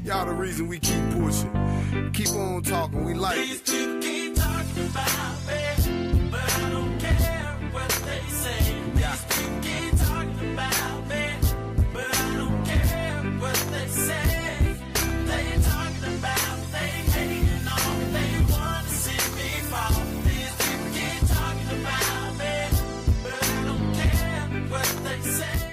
Y'all the reason we keep pushing. Keep on talking, we like These it. people keep talking about me, but I don't care what they say. These people keep talking about me, but I don't care what they say. They talking about, they hating on me, they want to see me fall. These people keep talking about me, but I don't care what they say.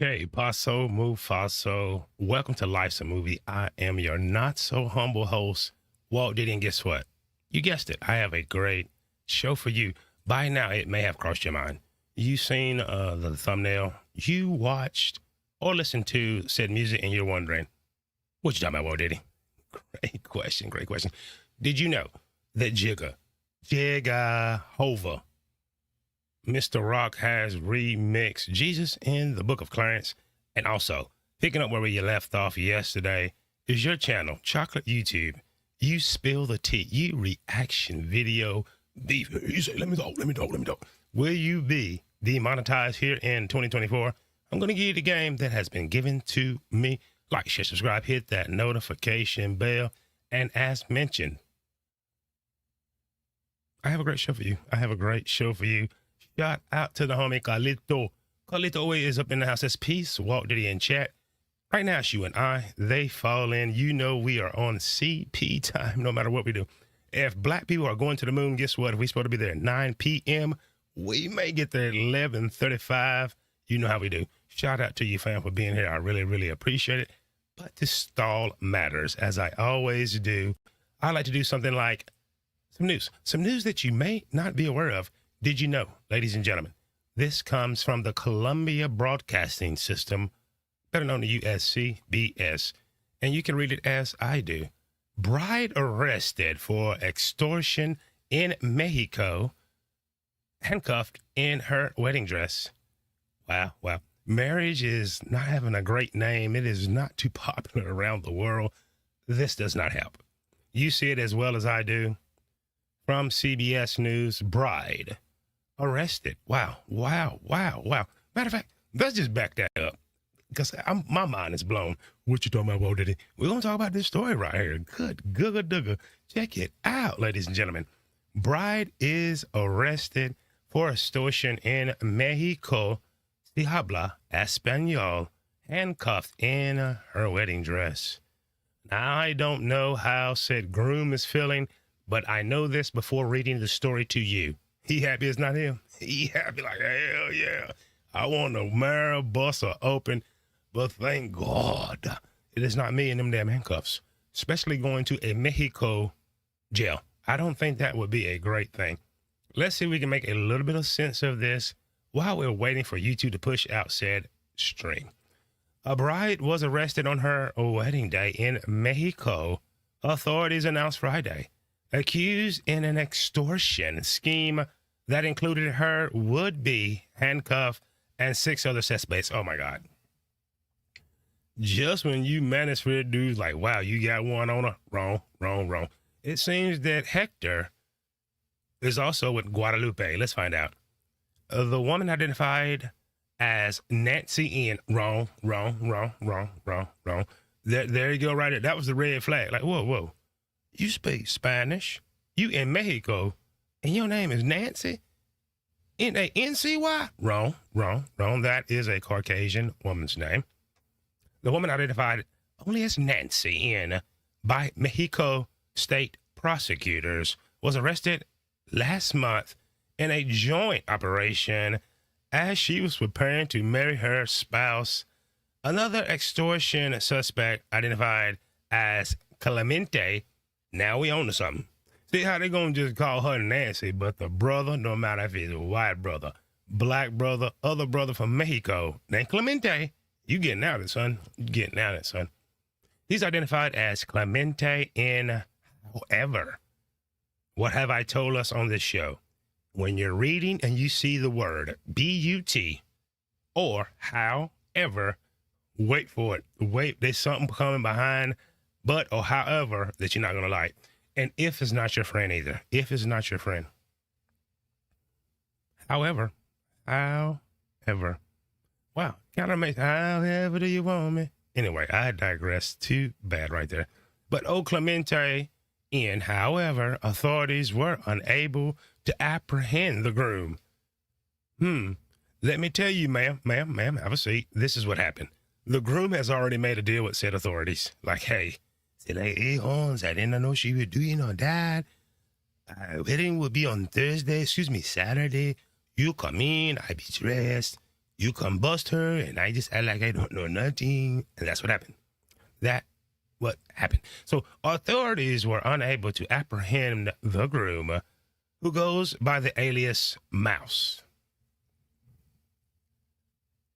Okay, Paso Mufaso. Welcome to Life's a Movie. I am your not so humble host, Walt Diddy, and guess what? You guessed it. I have a great show for you. By now, it may have crossed your mind. You seen the thumbnail. You watched or listened to said music, and you're wondering, what you talking about, Walt Diddy? Great question. Great question. Did you know that Jigga Hova, Mr. Rock has remixed Jesus in the Book of Clarence? And also, picking up where you left off yesterday is your channel, Chocolate YouTube. You spill the tea. You reaction video beef. You say, let me talk. Will you be demonetized here in 2024? I'm going to give you the game that has been given to me. Like, share, subscribe, hit that notification bell. And as mentioned, I have a great show for you. Shout out to the homie Carlito. Carlito is up in the house. Says peace. Walt Diddy in chat. Right now, it's you and I. They fall in. You know we are on CP time no matter what we do. If black people are going to the moon, guess what? If we're supposed to be there at 9 p.m., we may get there at 11:35. You know how we do. Shout out to you, fam, for being here. I really, really appreciate it. But this stall matters, as I always do. I like to do something like some news that you may not be aware of. Did you know, ladies and gentlemen, this comes from the Columbia Broadcasting System, better known to you as CBS, and you can read it as I do. Bride arrested for extortion in Mexico, handcuffed in her wedding dress. Wow. Marriage is not having a great name. It is not too popular around the world. This does not help. You see it as well as I do. From CBS News, bride arrested. Wow. Matter of fact, let's just back that up, because my mind is blown. What you talking about, Walt Diddy? We're going to talk about this story right here. Good googa. Check it out, ladies and gentlemen. Bride is arrested for extortion in Mexico. Si habla Espanol, handcuffed in her wedding dress. Now, I don't know how said groom is feeling, but I know this before reading the story to you. He happy it's not him. He happy like, hell yeah. I want to marry, bust her open, but thank God it is not me in them damn handcuffs, especially going to a Mexico jail. I don't think that would be a great thing. Let's see if we can make a little bit of sense of this while we're waiting for YouTube to push out said stream. A bride was arrested on her wedding day in Mexico, authorities announced Friday, accused in an extortion scheme that included her would-be handcuffed and 6 other suspects. Oh, my God. Just when you manosphere dudes like, wow, you got one on her. Wrong. It seems that Hector is also with Guadalupe. Let's find out. The woman identified as Nancy N. Wrong. There you go right there. That was the red flag. Like, whoa. You speak Spanish. You in Mexico, and your name is Nancy? N-A-N-C-Y? Wrong. That is a Caucasian woman's name. The woman identified only as Nancy N. by Mexico state prosecutors was arrested last month in a joint operation as she was preparing to marry her spouse. Another extortion suspect identified as Clemente. Now we on to something. See how they gonna just call her Nancy, but the brother, no matter if he's a white brother, black brother, other brother from Mexico, named Clemente, you getting out of it, son. He's identified as Clemente in however. What have I told us on this show? When you're reading and you see the word B-U-T or however, wait for it. Wait, there's something coming behind but or however that you're not going to like. And if it's not your friend either. If it's not your friend. However. Wow. Kind of makes, however do you want me? Anyway, I digress. Too bad right there. But Clemente in, however, authorities were unable to apprehend the groom. Let me tell you, ma'am, have a seat. This is what happened. The groom has already made a deal with said authorities. Like, hey, Holmes, I didn't know she would do, that. Wedding will be on Saturday. You come in, I be dressed. You come bust her, and I just act like I don't know nothing. And that's what happened. What happened. So authorities were unable to apprehend the groom, who goes by the alias Mouse.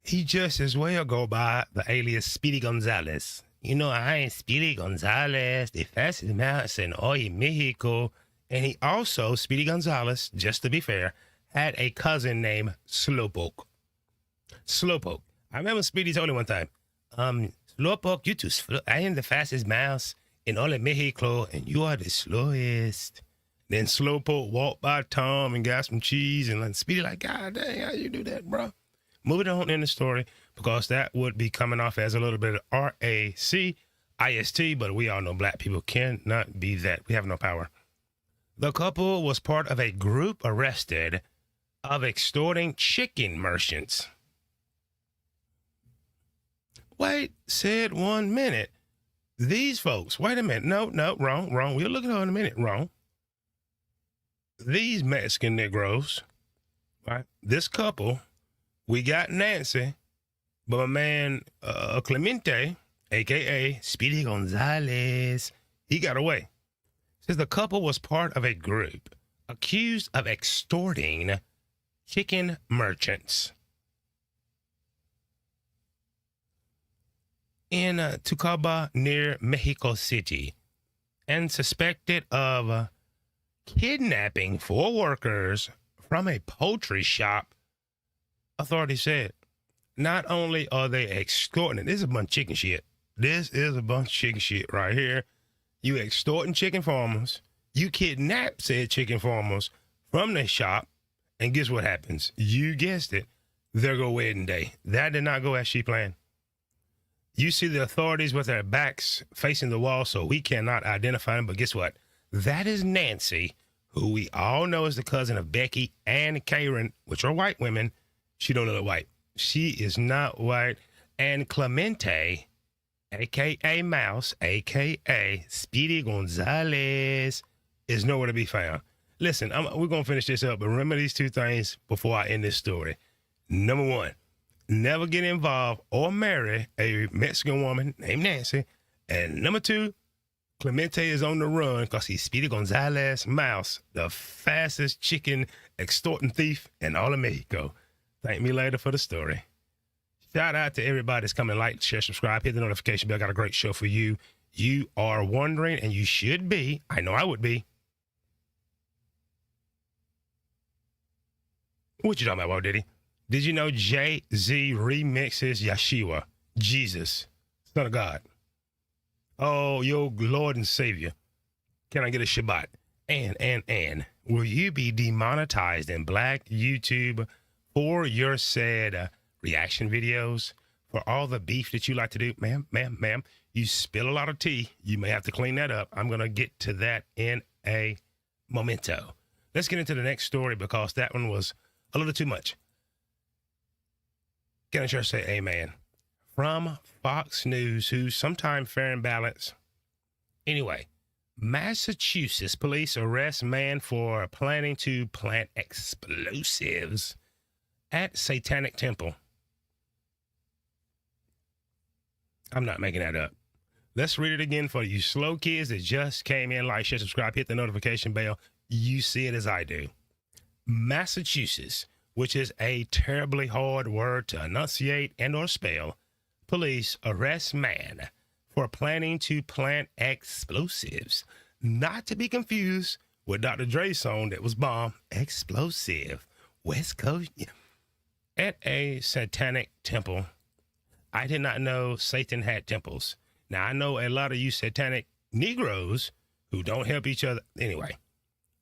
He just as well go by the alias Speedy Gonzalez. you know, I am Speedy Gonzalez, the fastest mouse in all of Mexico. And he also, Speedy Gonzalez, just to be fair, had a cousin named Slowpoke. Slowpoke. I remember Speedy told me one time, Slowpoke, you too slow. I am the fastest mouse in all of Mexico, and you are the slowest. Then Slowpoke walked by Tom and got some cheese, and like Speedy like, God dang, how you do that, bro? Moving on in the story, because that would be coming off as a little bit of RACIST, but we all know black people cannot be that. We have no power. The couple was part of a group arrested of extorting chicken merchants. Wait, said 1 minute. These folks, wait a minute. No, wrong. We'll look at it in a minute. Wrong. These Mexican Negroes, right? This couple, we got Nancy, but my man Clemente, a.k.a. Speedy Gonzalez, he got away. Says the couple was part of a group accused of extorting chicken merchants in Tucaba near Mexico City and suspected of kidnapping 4 workers from a poultry shop, authorities said. Not only are they extorting, this is a bunch of chicken shit. This is a bunch of chicken shit right here. You extorting chicken farmers. You kidnap said chicken farmers from their shop. And guess what happens? You guessed it. There go wedding day. That did not go as she planned. You see the authorities with their backs facing the wall, so we cannot identify them. But guess what? That is Nancy, who we all know is the cousin of Becky and Karen, which are white women. She don't look white. She is not white. And Clemente, a.k.a. Mouse, a.k.a. Speedy Gonzalez, is nowhere to be found. Listen, we're going to finish this up, but remember these 2 things before I end this story. Number 1, never get involved or marry a Mexican woman named Nancy. And number 2, Clemente is on the run because he's Speedy Gonzalez Mouse, the fastest chicken extorting thief in all of Mexico. Thank me later for the story. Shout out to everybody that's coming. Like, share, subscribe, hit the notification bell. I got a great show for you. You are wondering, and you should be, I know I would be, what you talking about, Diddy? Did you know Jay-Z remixes Yeshua, Jesus, Son of God? Oh, your Lord and Savior. Can I get a Shabbat? And, will you be demonetized in Black YouTube for your said reaction videos, for all the beef that you like to do? Ma'am, you spill a lot of tea. You may have to clean that up. I'm going to get to that in a momento. Let's get into the next story because that one was a little too much. Can I just say amen? From Fox News, who's sometime fair and balanced. Anyway, Massachusetts police arrest man for planning to plant explosives at Satanic Temple. I'm not making that up. Let's read it again for you slow kids that just came in. Like, share, subscribe, hit the notification bell. You see it as I do. Massachusetts, which is a terribly hard word to enunciate and or spell, police arrest man for planning to plant explosives, not to be confused with Dr. Dre's song that was bomb, Explosive, West Coast, at a Satanic Temple. I did not know Satan had temples. Now, I know a lot of you Satanic Negroes who don't help each other. Anyway,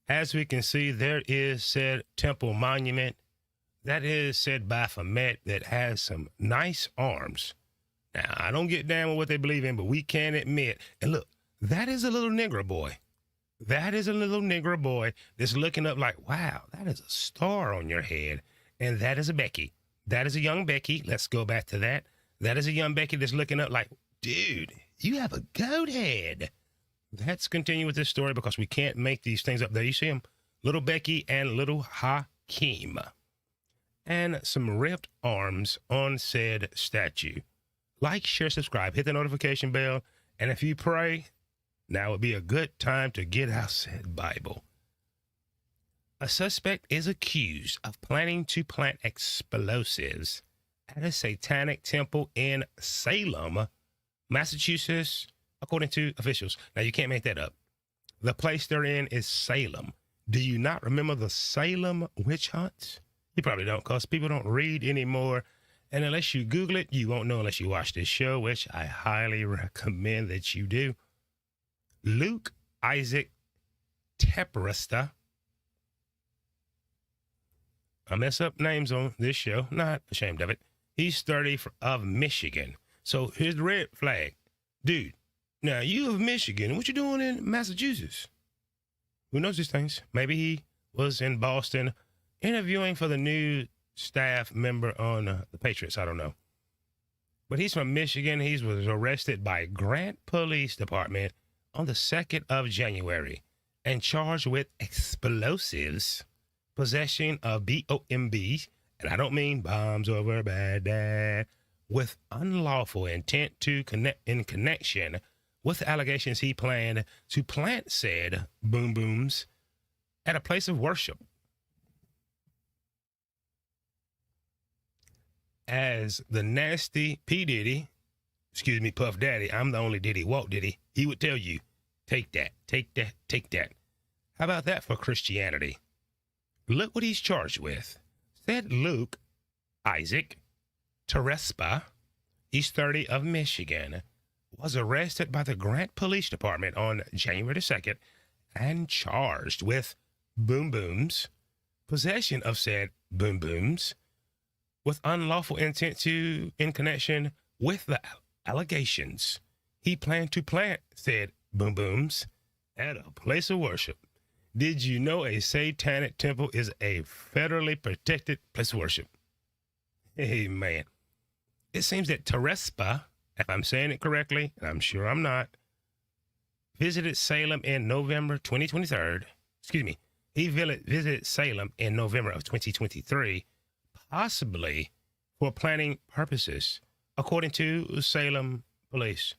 as we can see, there is said temple monument. That is said Baphomet that has some nice arms. Now, I don't get down with what they believe in, but we can admit, and look, that is a little Negro boy. That is a little Negro boy that's looking up like, wow, that is a star on your head. And that is a Becky. That is a young Becky. Let's go back to that. That is a young Becky that's looking up like, dude, you have a goat head. Let's continue with this story because we can't make these things up. There you see him, little Becky and little Hakeem. And some ripped arms on said statue. Like, share, subscribe, hit the notification bell. And if you pray, now would be a good time to get out said Bible. A suspect is accused of planning to plant explosives at a Satanic Temple in Salem, Massachusetts, according to officials. Now, you can't make that up. The place they're in is Salem. Do you not remember the Salem witch hunts? You probably don't, because people don't read anymore. And unless you Google it, you won't know unless you watch this show, which I highly recommend that you do. Luke Isaac Tepresta. I mess up names on this show. Not ashamed of it. He's 30 of Michigan. So here's the red flag. Dude, now you of Michigan. What you doing in Massachusetts? Who knows these things? Maybe he was in Boston interviewing for the new staff member on the Patriots. I don't know. But he's from Michigan. He was arrested by Grant Police Department on the 2nd of January and charged with explosives, possession of BOMBs, and I don't mean bombs over Baghdad, with unlawful intent to connect in connection with the allegations he planned to plant said boom booms at a place of worship. As the nasty P. Diddy, excuse me, Puff Daddy, I'm the only Diddy, Walt Diddy, he would tell you, take that, take that, take that. How about that for Christianity? Look what he's charged with. Said Luke Isaac Terespa, he's 30 of Michigan, was arrested by the Grant Police Department on January 2nd and charged with boom booms, possession of said boom booms, with unlawful intent to, in connection with the allegations, he planned to plant said boom booms at a place of worship. Did you know a Satanic Temple is a federally protected place of worship? Hey, man. It seems that Terespa, if I'm saying it correctly, and I'm sure I'm not, visited Salem in November 2023. Excuse me. He visited Salem in November of 2023, possibly for planning purposes, according to Salem police.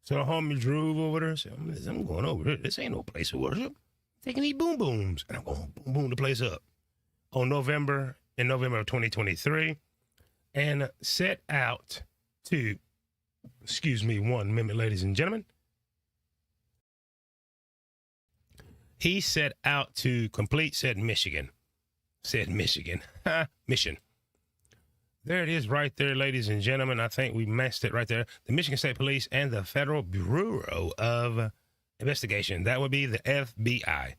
So the homie drove over there and said, I'm going over there. This ain't no place of worship. Taking these boom booms, and I'm going to boom boom the place up. In November of 2023, and set out to, excuse me 1 minute, ladies and gentlemen. He set out to complete said mission. Mission. There it is right there, ladies and gentlemen. I think we messed it right there. The Michigan State Police and the Federal Bureau of Investigation. That would be the FBI.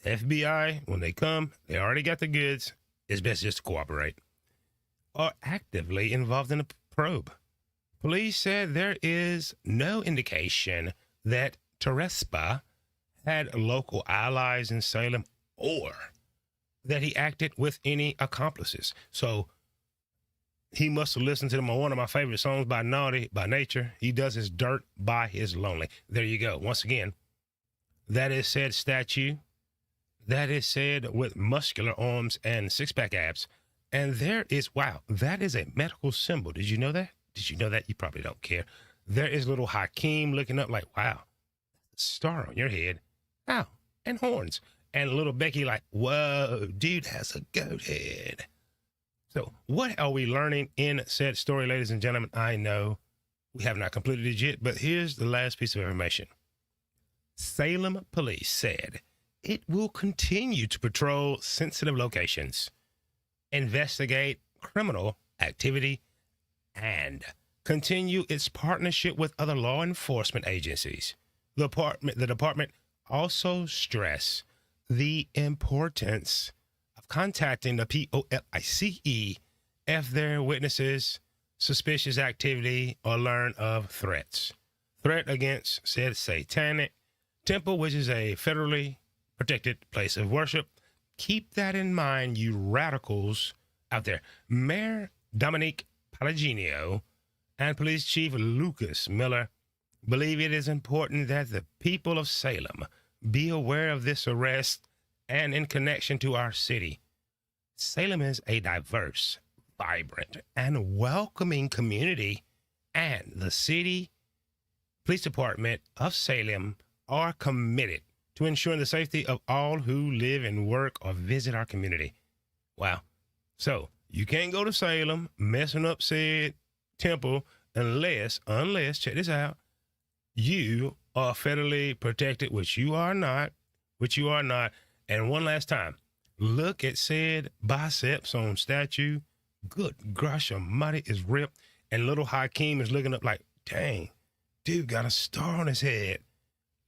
The FBI, when they come, they already got the goods. It's best just to cooperate. Are actively involved in the probe. Police said there is no indication that Terespa had local allies in Salem or that he acted with any accomplices. So he must have listened to one of my favorite songs by Naughty by Nature. He does his dirt by his lonely. There you go. Once again, that is said statue. That is said with muscular arms and six-pack abs. And there is, wow, that is a medical symbol. Did you know that? Did you know that? You probably don't care. There is little Hakeem looking up like, wow, star on your head. Wow, and horns. And little Becky like, whoa, dude has a goat head. So what are we learning in said story, ladies and gentlemen? I know we have not completed it yet, but here's the last piece of information. Salem police said it will continue to patrol sensitive locations, investigate criminal activity, and continue its partnership with other law enforcement agencies. The department also stressed the importance of contacting the police if there are witnesses, suspicious activity, or learn of threats. Threat against said Satanic Temple, which is a federally protected place of worship. Keep that in mind, you radicals out there. Mayor Dominique Palladino and Police Chief Lucas Miller believe it is important that the people of Salem be aware of this arrest and in connection to our city. Salem is a diverse, vibrant, and welcoming community, and the city police department of Salem are committed to ensuring the safety of all who live and work or visit our community. Wow. So you can't go to Salem messing up said temple unless, check this out, you are federally protected, which you are not. And one last time, look at said biceps on statue. Good gosh almighty, is ripped. And little Hakeem is looking up like, dang, dude got a star on his head.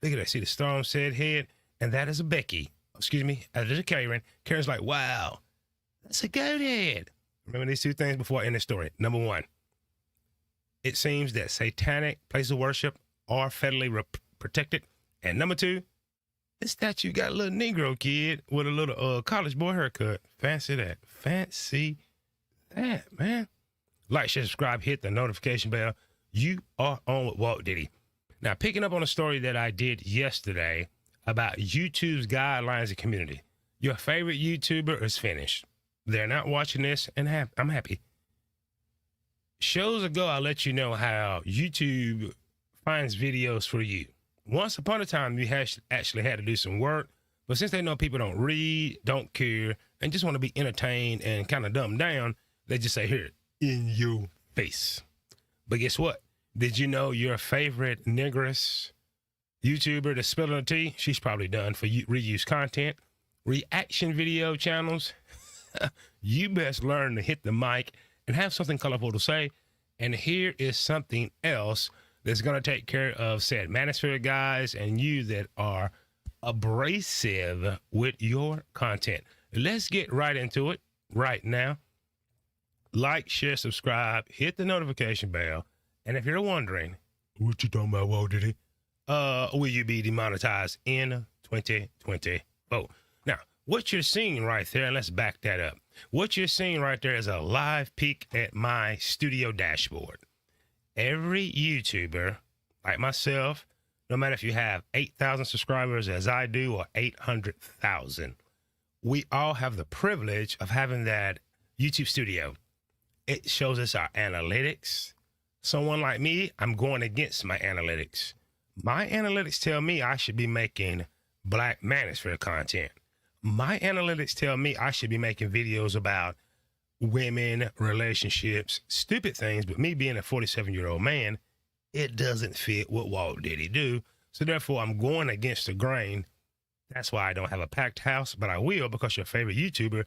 Look at that. See the star on said head? And that is a Becky. Excuse me. That is a Karen. Karen's like, wow, that's a goat head. Remember these two things before I end the story. Number one, it seems that satanic places of worship are federally protected. And number two, this statue got a little Negro kid with a little college boy haircut. Fancy that. Fancy that, man. Like, share, subscribe, hit the notification bell. You are on with Walt Diddy. Now, picking up on a story that I did yesterday about YouTube's guidelines and community. Your favorite YouTuber is finished. They're not watching this, and I'm happy. Shows ago, I let you know how YouTube finds videos for you. Once upon a time, you actually had to do some work, but since they know people don't read, don't care, and just want to be entertained and kind of dumbed down, they just say, here, in your face. But guess what? Did you know your favorite negress YouTuber that's spilling the tea? She's probably done for reuse content. Reaction video channels. You best learn to hit the mic and have something colorful to say. And here is something else that's going to take care of said manosphere guys and you that are abrasive with your content. Let's get right into it right now. Like, share, subscribe, hit the notification bell. And if you're wondering, what you talking about, Walt Diddy? Will you be demonetized in 2024? Now, what you're seeing right there, and let's back that up. What you're seeing right there is a live peek at my studio dashboard. Every YouTuber, like myself, no matter if you have 8,000 subscribers as I do or 800,000, we all have the privilege of having that YouTube studio. It shows us our analytics. Someone like me, I'm going against my analytics. My analytics tell me I should be making Black manosphere content. My analytics tell me I should be making videos about women, relationships, stupid things. But me being a 47-year-old man, it doesn't fit what Walt Diddy do. So therefore, I'm going against the grain. That's why I don't have a packed house, but I will, because your favorite YouTuber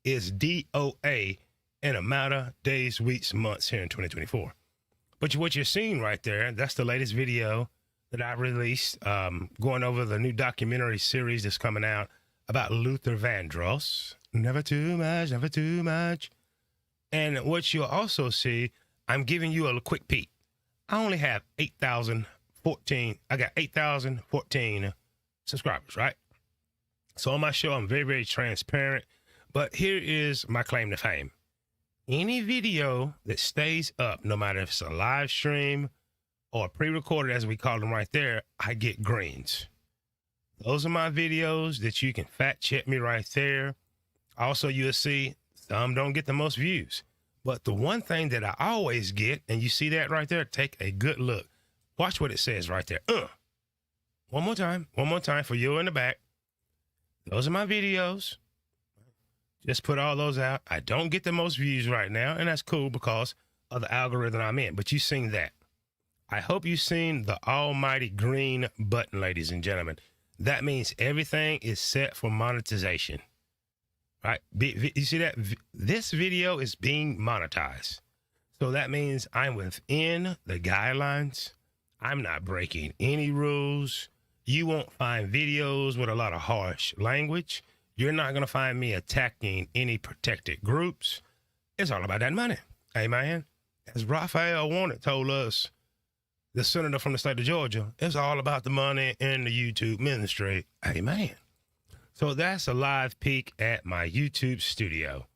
is DOA in a matter of days, weeks, months here in 2024. But what you're seeing right there, that's the latest video that I released, going over the new documentary series that's coming out about Luther Vandross. Never too much, never too much. And what you'll also see, I'm giving you a quick peek. I only have 8,014. I got 8,014 subscribers, right? So on my show, I'm very, very transparent. But here is my claim to fame. Any video that stays up, no matter if it's a live stream or pre-recorded, as we call them right there, I get greens. Those are my videos that you can fact check me right there. Also, you'll see some don't get the most views. But the one thing that I always get, and you see that right there, take a good look. Watch what it says right there. One more time for you in the back. Those are my videos. Just put all those out. I don't get the most views right now, and that's cool because of the algorithm I'm in. But you've seen that. I hope you've seen the almighty green button, ladies and gentlemen. That means everything is set for monetization. Right? You see that? This video is being monetized. So that means I'm within the guidelines. I'm not breaking any rules. You won't find videos with a lot of harsh language. You're not going to find me attacking any protected groups. It's all about that money. Amen. As Raphael Warnock told us, the senator from the state of Georgia, it's all about the money in the YouTube ministry. Amen. So that's a live peek at my YouTube studio.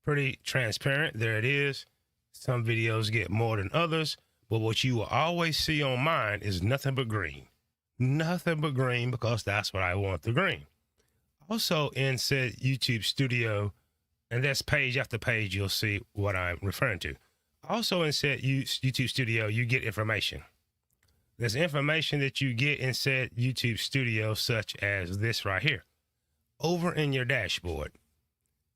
Pretty transparent. There it is. Some videos get more than others, but what you will always see on mine is nothing but green. Nothing but green, because that's what I want, the green. Also in said YouTube studio, and that's page after page, you'll see what I'm referring to. Also in said YouTube studio, you get information. There's information that you get in said YouTube studio, such as this right here. Over in your dashboard,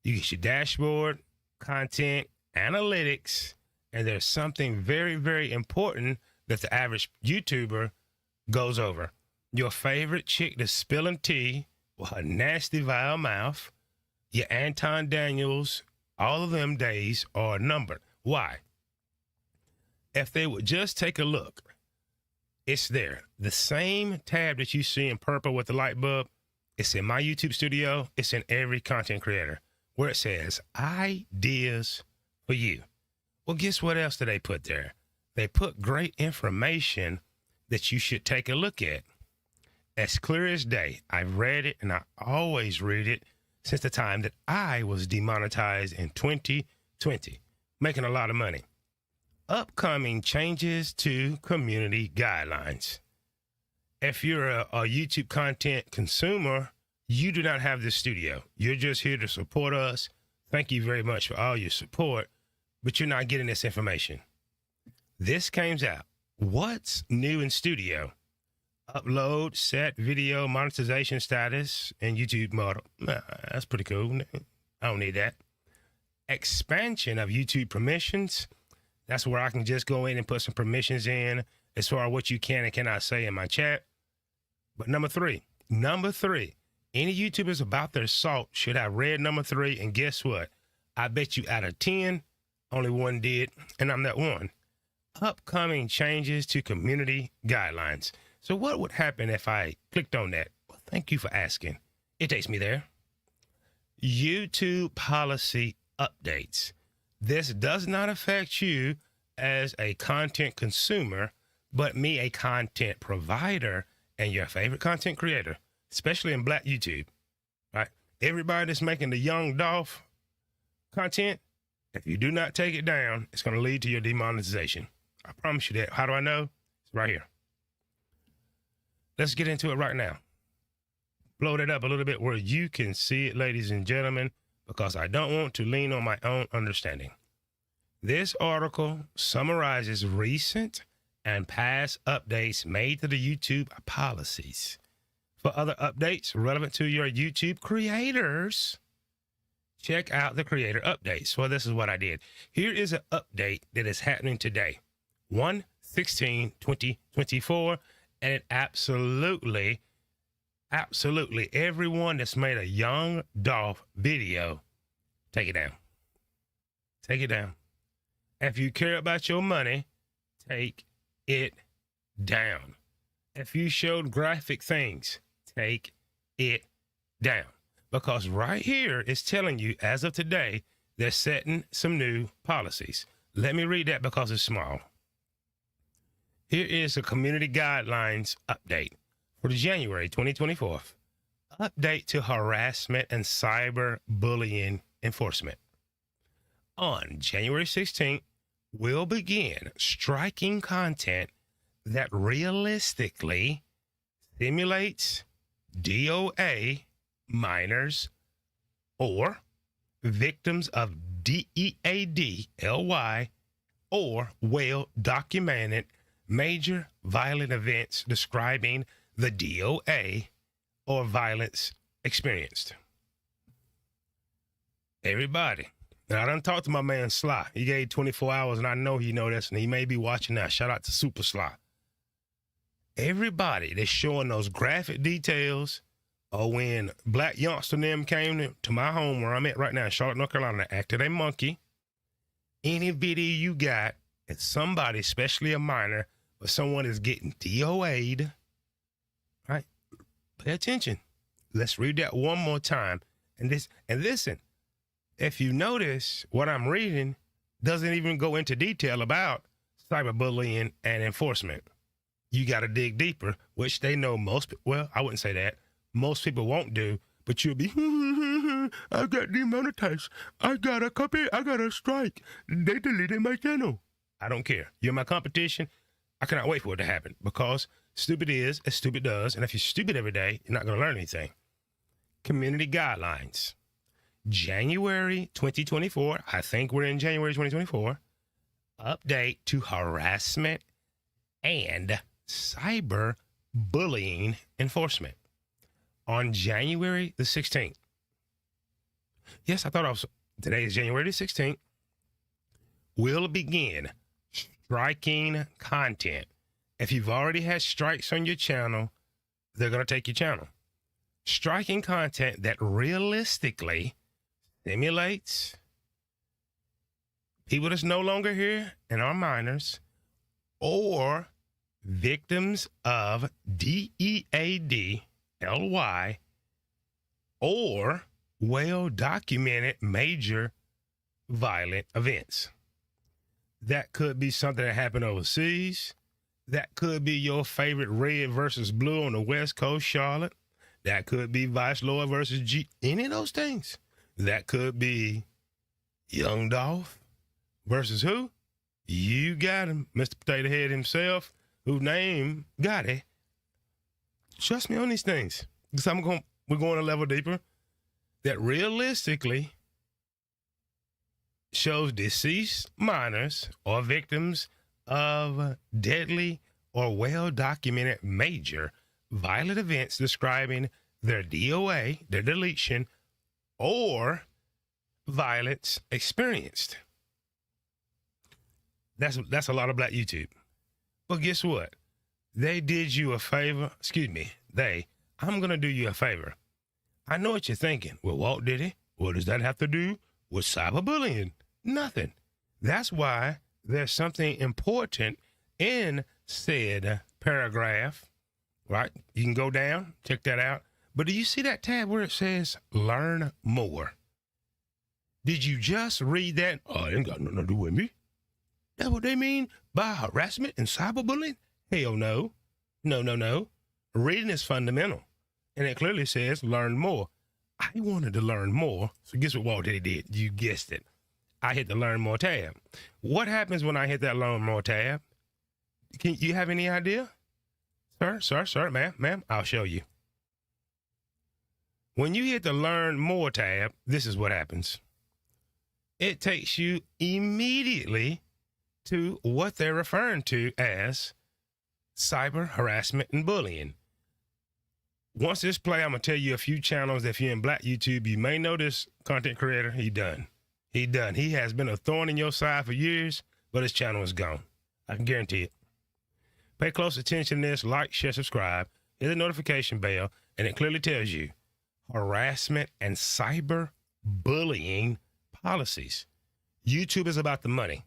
you get your dashboard, content, analytics, And there's something very, very important that the average YouTuber goes over. Your favorite chick that's spilling tea with her nasty, vile mouth, your Anton Daniels, all of them days are numbered. Why? If they would just take a look, it's there. The same tab that you see in purple with the light bulb, it's in my YouTube studio. It's in every content creator where it says ideas for you. Well, guess what else did they put there? They put great information that you should take a look at. As clear as day. I've read it, and I always read it since the time that I was demonetized in 2020, making a lot of money. Upcoming changes to community guidelines. If you're a YouTube content consumer, you do not have this studio. You're just here to support us. Thank you very much for all your support, but you're not getting this information. This comes out. What's new in studio? Upload, set, video, monetization status, and YouTube model. That's pretty cool. I don't need that. Expansion of YouTube permissions. That's where I can just go in and put some permissions in as far as what you can and cannot say in my chat. But number three, any YouTubers about their salt should have read number 3. And guess what? I bet you out of 10, only one did. And I'm that one. Upcoming changes to community guidelines. So what would happen if I clicked on that? Well, thank you for asking. It takes me there. YouTube policy updates. This does not affect you as a content consumer, but me, a content provider and your favorite content creator, especially in Black YouTube, right? Everybody that's making the Young Dolph content, if you do not take it down, it's going to lead to your demonetization. I promise you that. How do I know? It's right here. Let's get into it right now. Blow it up a little bit where you can see it, ladies and gentlemen, because I don't want to lean on my own understanding. This article summarizes recent and past updates made to the YouTube policies. For other updates relevant to your YouTube creators, check out the creator updates. Well, this is what I did. Here is an update that is happening today, 1/16/2024, and it absolutely, everyone that's made a Young Dolph video, take it down. Take it down. If you care about your money, take it down. If you showed graphic things, take it down. Because right here it's telling you, as of today, they're setting some new policies. Let me read that because it's small. Here is a community guidelines update for January 2024. Update to harassment and cyber bullying enforcement. On January 16th, we'll begin striking content that realistically simulates DOA minors or victims of DEADLY or well-documented major violent events describing the DOA or violence experienced. Everybody. Now, I done talked to my man Sly. He gave 24 hours, and I know he know this, and he may be watching now. Shout out to Super Sly. Everybody that's showing those graphic details, or when Black Youngster and them came to my home where I'm at right now in Charlotte, North Carolina, acted a monkey. Any video you got, it's somebody, especially a minor, or someone is getting DOA'd, right? Pay attention. Let's read that one more time. And listen, if you notice, what I'm reading doesn't even go into detail about cyberbullying and enforcement. You got to dig deeper, which they know well, I wouldn't say that. Most people won't do, but you'll be, I got demonetized. I got a strike. They deleted my channel. I don't care. You're my competition. I cannot wait for it to happen because stupid is as stupid does. And if you're stupid every day, you're not going to learn anything. Community guidelines. January 2024. I think we're in January 2024. Update to harassment and cyber bullying enforcement on January the 16th. Yes, I thought today is January the 16th. will begin striking content. If you've already had strikes on your channel, they're going to take your channel. Striking content that realistically simulates people that's no longer here and are minors, or victims of DEADLY, or well-documented major violent events. That could be something that happened overseas. That could be your favorite red versus blue on the West Coast, Charlotte. That could be Vice Lord versus G. Any of those things. That could be Young Dolph versus who? You got him, Mr. Potato Head himself, whose name got it. Trust me on these things, because we're going a level deeper. That realistically shows deceased minors or victims of deadly or well-documented major violent events describing their DOA, their deletion, or violence experienced. That's a lot of black YouTube. But guess what? They did you a favor. I'm going to do you a favor. I know what you're thinking. Well, Walt did it. What does that have to do with cyberbullying? Nothing. That's why there's something important in said paragraph, right? You can go down, check that out. But do you see that tab where it says learn more? Did you just read that? Oh, it ain't got nothing to do with me. That's what they mean by harassment and cyberbullying? Hell no. No. Reading is fundamental. And it clearly says learn more. I wanted to learn more. So guess what Walt did? You guessed it. I hit the learn more tab. What happens when I hit that learn more tab? Can you have any idea? Sir, ma'am, I'll show you. When you hit the learn more tab, this is what happens. It takes you immediately to what they're referring to as cyber harassment and bullying. Once this play, I'm going to tell you a few channels. If you're in black YouTube, you may know this content creator. He done. He has been a thorn in your side for years, but his channel is gone. I can guarantee it. Pay close attention to this. Like, share, subscribe. Hit the notification bell, and it clearly tells you harassment and cyber bullying policies. YouTube is about the money.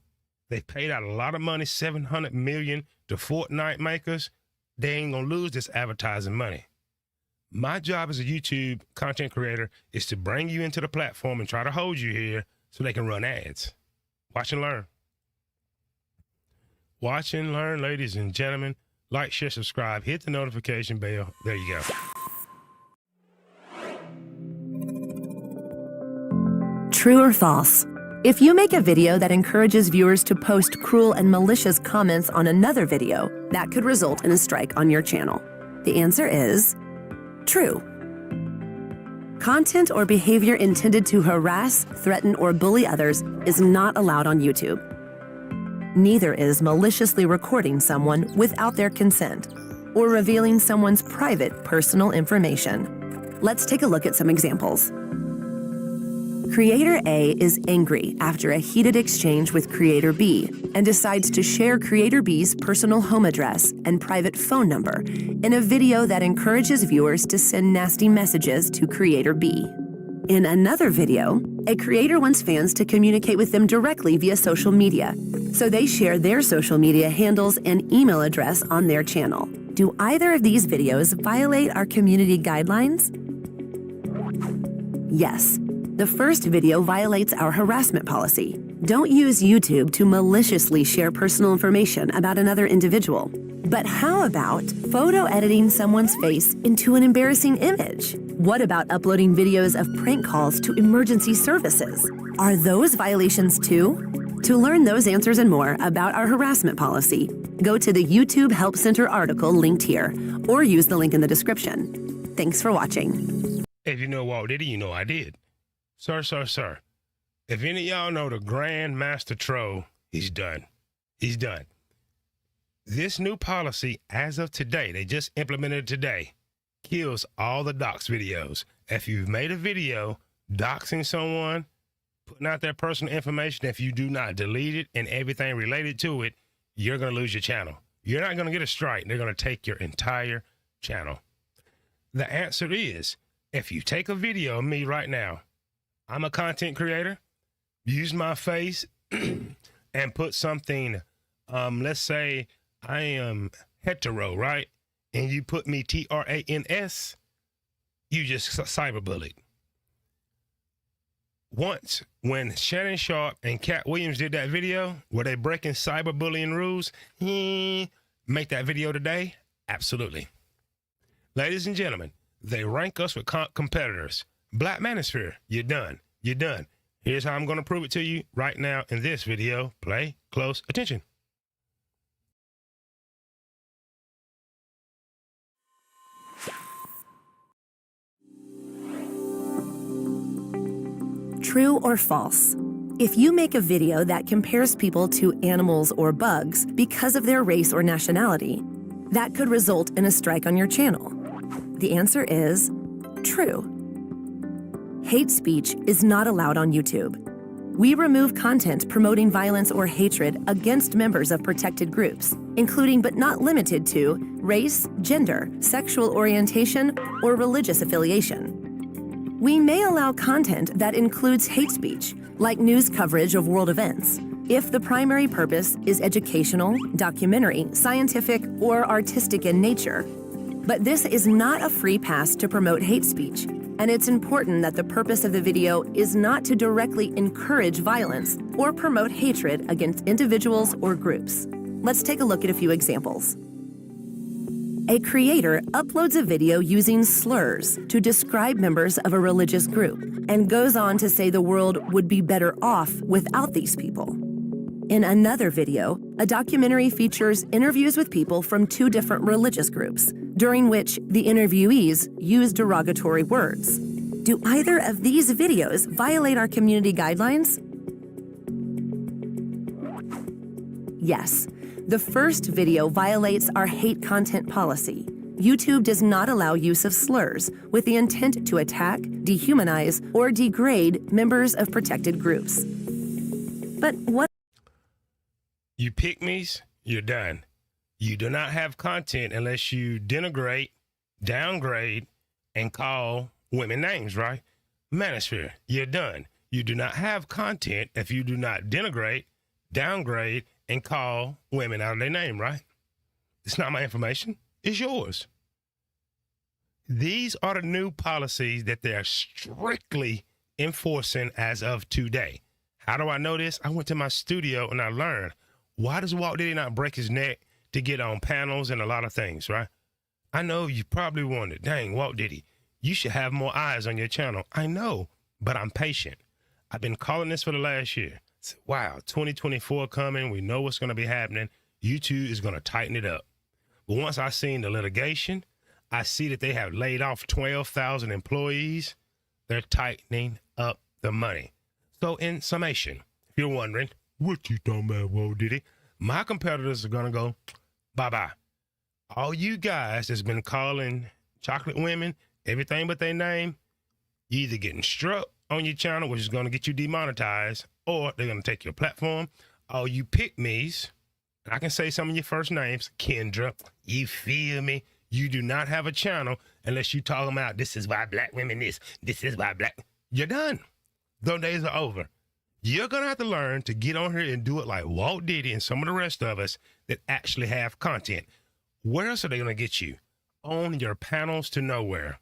They paid out a lot of money, $700 million to Fortnite makers. They ain't going to lose this advertising money. My job as a YouTube content creator is to bring you into the platform and try to hold you here so they can run ads. Watch and learn. Watch and learn, ladies and gentlemen. Like, share, subscribe, hit the notification bell. There you go. True or false? If you make a video that encourages viewers to post cruel and malicious comments on another video, that could result in a strike on your channel. The answer is true. Content or behavior intended to harass, threaten, or bully others is not allowed on YouTube. Neither is maliciously recording someone without their consent or revealing someone's private personal information. Let's take a look at some examples. Creator A is angry after a heated exchange with Creator B and decides to share Creator B's personal home address and private phone number in a video that encourages viewers to send nasty messages to Creator B. In another video, a creator wants fans to communicate with them directly via social media, so they share their social media handles and email address on their channel. Do either of these videos violate our community guidelines? Yes. The first video violates our harassment policy. Don't use YouTube to maliciously share personal information about another individual. But how about photo editing someone's face into an embarrassing image? What about uploading videos of prank calls to emergency services? Are those violations too? To learn those answers and more about our harassment policy, go to the YouTube Help Center article linked here, or use the link in the description. Thanks for watching. If you know Walt did it, you know I did. Sir. If any of y'all know the Grand Master Troll, he's done. He's done. This new policy, as of today, they just implemented it today, kills all the dox videos. If you've made a video doxing someone, putting out their personal information. If you do not delete it and everything related to it, you're going to lose your channel. You're not going to get a strike. They're going to take your entire channel. The answer is, if you take a video of me right now, I'm a content creator, use my face and put something, let's say I am hetero, right? And you put me TRANS, you just cyberbullied. Once, when Shannon Sharp and Cat Williams did that video where they breaking cyberbullying rules, make that video today? Absolutely. Ladies and gentlemen, they rank us with competitors. Black Manosphere, you're done. You're done. Here's how I'm going to prove it to you right now in this video. Play close attention. True or false? If you make a video that compares people to animals or bugs because of their race or nationality, that could result in a strike on your channel. The answer is true. Hate speech is not allowed on YouTube. We remove content promoting violence or hatred against members of protected groups, including but not limited to race, gender, sexual orientation, or religious affiliation. We may allow content that includes hate speech, like news coverage of world events, if the primary purpose is educational, documentary, scientific, or artistic in nature. But this is not a free pass to promote hate speech, and it's important that the purpose of the video is not to directly encourage violence or promote hatred against individuals or groups. Let's take a look at a few examples. A creator uploads a video using slurs to describe members of a religious group and goes on to say the world would be better off without these people. In another video, a documentary features interviews with people from two different religious groups, during which the interviewees use derogatory words. Do either of these videos violate our community guidelines? Yes. The first video violates our hate content policy. YouTube does not allow use of slurs with the intent to attack, dehumanize, or degrade members of protected groups. But what? You pick-me's, you're done. You do not have content unless you denigrate, downgrade, and call women names, right? Manosphere, you're done. You do not have content if you do not denigrate, downgrade, and call women out of their name, right? It's not my information. It's yours. These are the new policies that they're strictly enforcing as of today. How do I know this? I went to my studio and I learned, why does Walt Diddy not break his neck to get on panels and a lot of things, right? I know you probably wondered, dang, Walt Diddy, you should have more eyes on your channel. I know, but I'm patient. I've been calling this for the last year. Wow, 2024 coming. We know what's going to be happening. YouTube is going to tighten it up. But once I seen the litigation, I see that they have laid off 12,000 employees. They're tightening up the money. So in summation, if you're wondering, what you talking about, Whoa Diddy? My competitors are going to go bye-bye. All you guys that's been calling chocolate women everything but their name, you either getting struck on your channel, which is going to get you demonetized, or they're going to take your platform. All you pick-me's, and I can say some of your first names, Kendra, you feel me? You do not have a channel unless you talking about this is why black women this is why black. You're done. Those days are over. You're going to have to learn to get on here and do it like Walt Diddy and some of the rest of us that actually have content. Where else are they going to get you? On your panels to nowhere.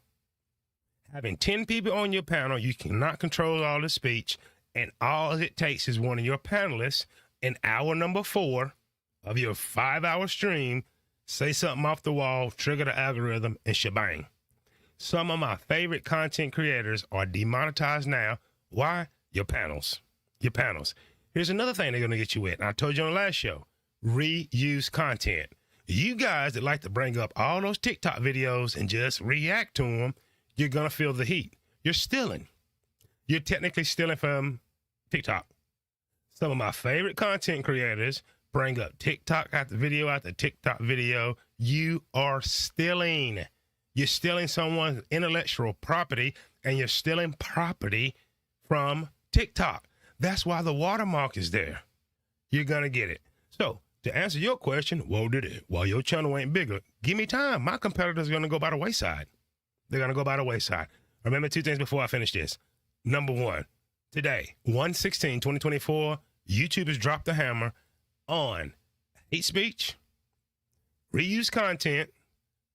Having 10 people on your panel, you cannot control all the speech, and all it takes is one of your panelists in hour number 4 of your 5-hour stream, say something off the wall, trigger the algorithm, and shebang. Some of my favorite content creators are demonetized now. Why? Your panels. Your panels. Here's another thing they're going to get you with. And I told you on the last show, reuse content. You guys that like to bring up all those TikTok videos and just react to them, you're going to feel the heat. You're stealing. You're technically stealing from TikTok. Some of my favorite content creators bring up TikTok after video after TikTok video. You are stealing. You're stealing someone's intellectual property, and you're stealing property from TikTok. That's why the watermark is there. You're going to get it. So to answer your question, whoa, did it? Well, your channel ain't bigger. Give me time. My competitors are going to go by the wayside. They're going to go by the wayside. Remember two things before I finish this. Number one, today, 1/16/2024, YouTube has dropped the hammer on hate speech, reuse content,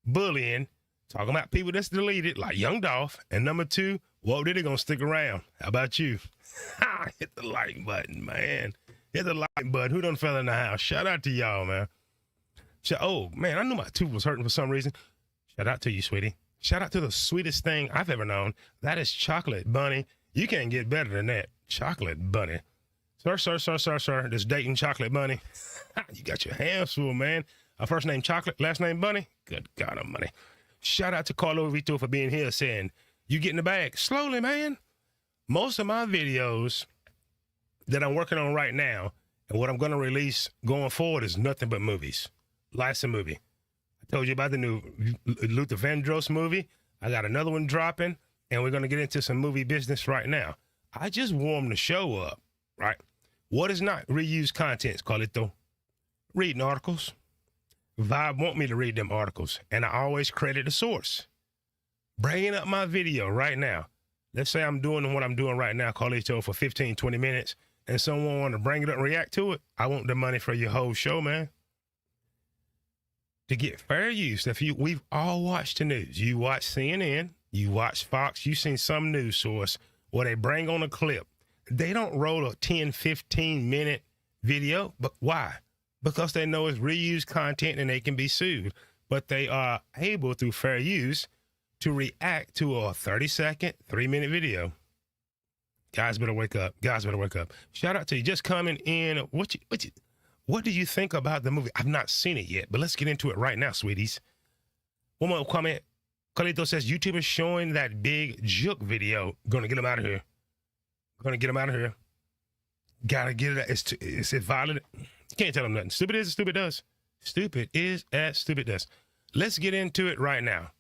bullying, talking about people that's deleted, like Young Dolph. And number two, whoa, did it going to stick around? How about you? Hit the like button, man. Hit the like button. Who done fell in the house? Shout out to y'all, man. Oh, man, I knew my tooth was hurting for some reason. Shout out to you, sweetie. Shout out to the sweetest thing I've ever known. That is Chocolate Bunny. You can't get better than that. Chocolate Bunny. Sir. This dating Chocolate Bunny. You got your hands full, man. First name Chocolate, last name Bunny. Good God Almighty. Shout out to Carlo Vito for being here saying, you get in the bag. Slowly, man. Most of my videos that I'm working on right now and what I'm going to release going forward is nothing but movies. Life's a movie. I told you about the new Luther Vandross movie. I got another one dropping, and we're going to get into some movie business right now. I just warmed the show up, right? What is not reused content, Carlito? Reading articles. Vibe want me to read them articles, and I always credit the source. Bringing up my video right now. Let's say I'm doing what I'm doing right now, Carlito, for 15, 20 minutes, and someone want to bring it up and react to it. I want the money for your whole show, man. To get fair use, we've all watched the news. You watch CNN, you watch Fox, you seen some news source where they bring on a clip. They don't roll a 10, 15-minute video, but why? Because they know it's reused content and they can be sued. But they are able, through fair use, to react to a 30-second, 3-minute video. Guys better wake up. Guys better wake up. Shout out to you. Just coming in. What do you think about the movie? I've not seen it yet, but let's get into it right now, sweeties. One more comment. Carlito says, YouTube is showing that big juke video. Gonna get him out of here. Gonna get him out of here. Gotta get it. It's violent. You can't tell him nothing. Stupid is as stupid does. Stupid is as stupid does. Let's get into it right now.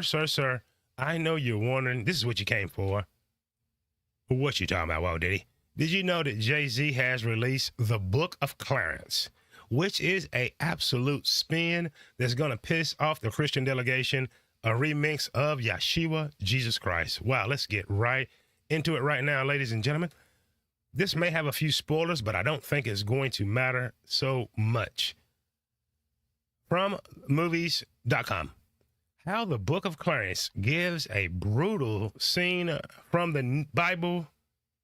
Sir. I know you're wondering. This is what you came for. What you talking about, Walt Diddy? Did you know that Jay-Z has released the Book of Clarence, which is a absolute spin that's going to piss off the Christian delegation, a remix of Yeshua, Jesus Christ. Wow, let's get right into it right now, ladies and gentlemen. This may have a few spoilers, but I don't think it's going to matter so much. From movies.com. How the Book of Clarence gives a brutal scene from the Bible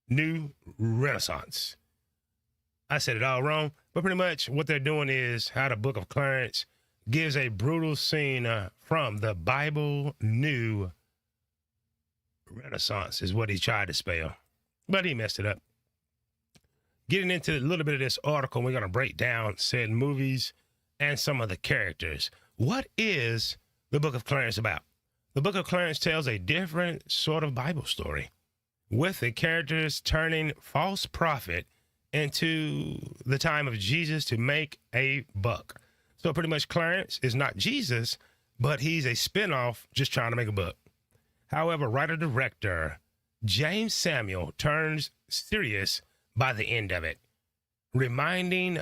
New Renaissance. I said it all wrong, but pretty much what they're doing is how the Book of Clarence gives a brutal scene from the Bible New Renaissance is what he tried to spell, but he messed it up. Getting into a little bit of this article, we're going to break down said movies and some of the characters. What is the Book of Clarence about? The Book of Clarence tells a different sort of Bible story, with the characters turning false prophet into the time of Jesus to make a buck. So pretty much Clarence is not Jesus, but he's a spinoff just trying to make a buck. However, writer-director James Samuel turns serious by the end of it, reminding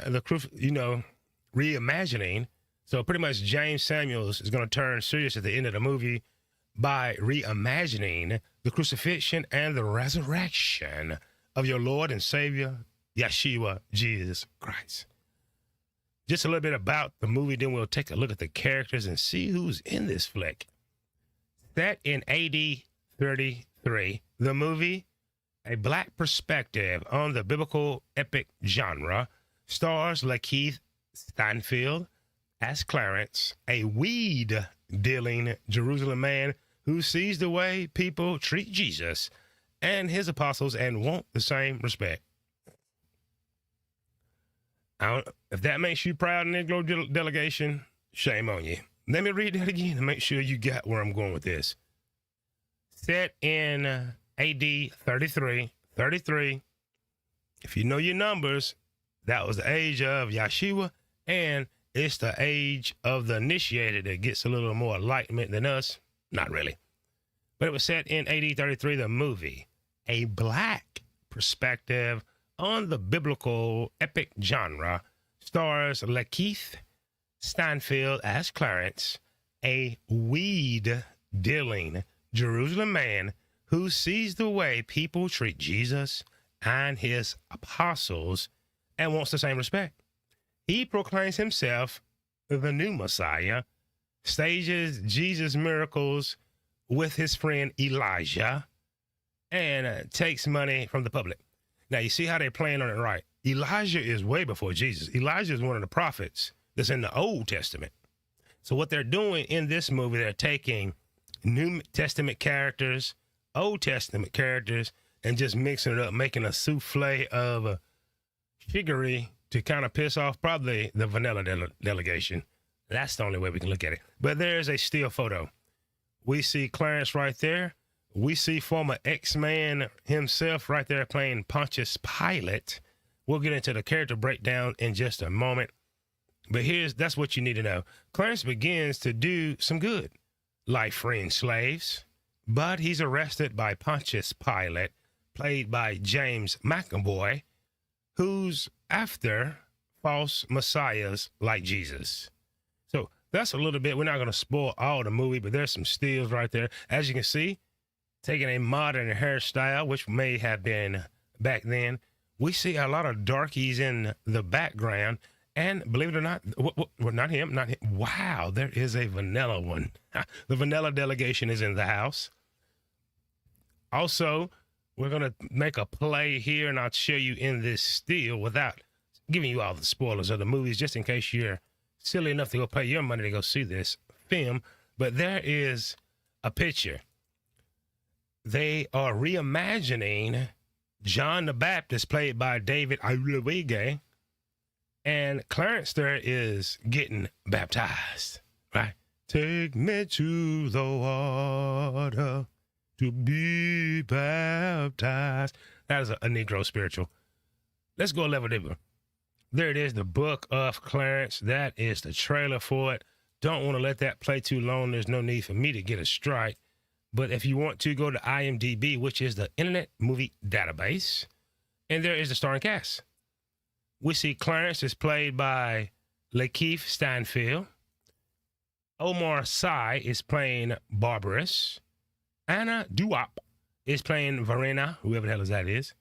reimagining. So pretty much James Samuels is going to turn serious at the end of the movie by reimagining the crucifixion and the resurrection of your Lord and Savior, Yeshua, Jesus Christ. Just a little bit about the movie, then we'll take a look at the characters and see who's in this flick. Set in AD 33, the movie, a black perspective on the biblical epic genre, stars Lakeith Stanfield as Clarence, a weed-dealing Jerusalem man who sees the way people treat Jesus and his apostles and want the same respect. If that makes you proud, Negro delegation, shame on you. Let me read that again to make sure you got where I'm going with this. Set in AD 33, if you know your numbers, that was the age of Yeshua, and it's the age of the initiated that gets a little more enlightenment than us. Not really. But it was set in AD 33, the movie, a black perspective on the biblical epic genre, stars Lakeith Stanfield as Clarence, a weed-dealing Jerusalem man who sees the way people treat Jesus and his apostles and wants the same respect. He proclaims himself the new Messiah, stages Jesus' miracles with his friend Elijah, and takes money from the public. Now, you see how they're playing on it right. Elijah is way before Jesus. Elijah is one of the prophets that's in the Old Testament. So what they're doing in this movie, they're taking New Testament characters, Old Testament characters, and just mixing it up, making a souffle of figgery to kind of piss off probably the vanilla delegation. That's the only way we can look at it. But there's a still photo. We see Clarence right there. We see former X-Man himself right there playing Pontius Pilate. We'll get into the character breakdown in just a moment. But that's what you need to know. Clarence begins to do some good, like freeing slaves, but he's arrested by Pontius Pilate, played by James McAvoy, who's after false messiahs like Jesus. So that's a little bit. We're not going to spoil all the movie, but there's some stills right there. As you can see, taking a modern hairstyle, which may have been back then. We see a lot of darkies in the background. And believe it or not, not him. Wow, there is a vanilla one. The vanilla delegation is in the house. Also, we're going to make a play here, and I'll show you in this still without giving you all the spoilers of the movies, just in case you're silly enough to go pay your money to go see this film. But there is a picture. They are reimagining John the Baptist, played by David Ayuwege, and Clarence there is getting baptized, right? Take me to the water to be baptized. That is a Negro spiritual. Let's go a level deeper. There it is, the Book of Clarence. That is the trailer for it. Don't want to let that play too long. There's no need for me to get a strike. But if you want to, go to IMDb, which is the Internet Movie Database, and there is the starring cast. We see Clarence is played by Lakeith Stanfield. Omar Sy is playing Barbarous. Anna Duop is playing Verena, whoever the hell that is.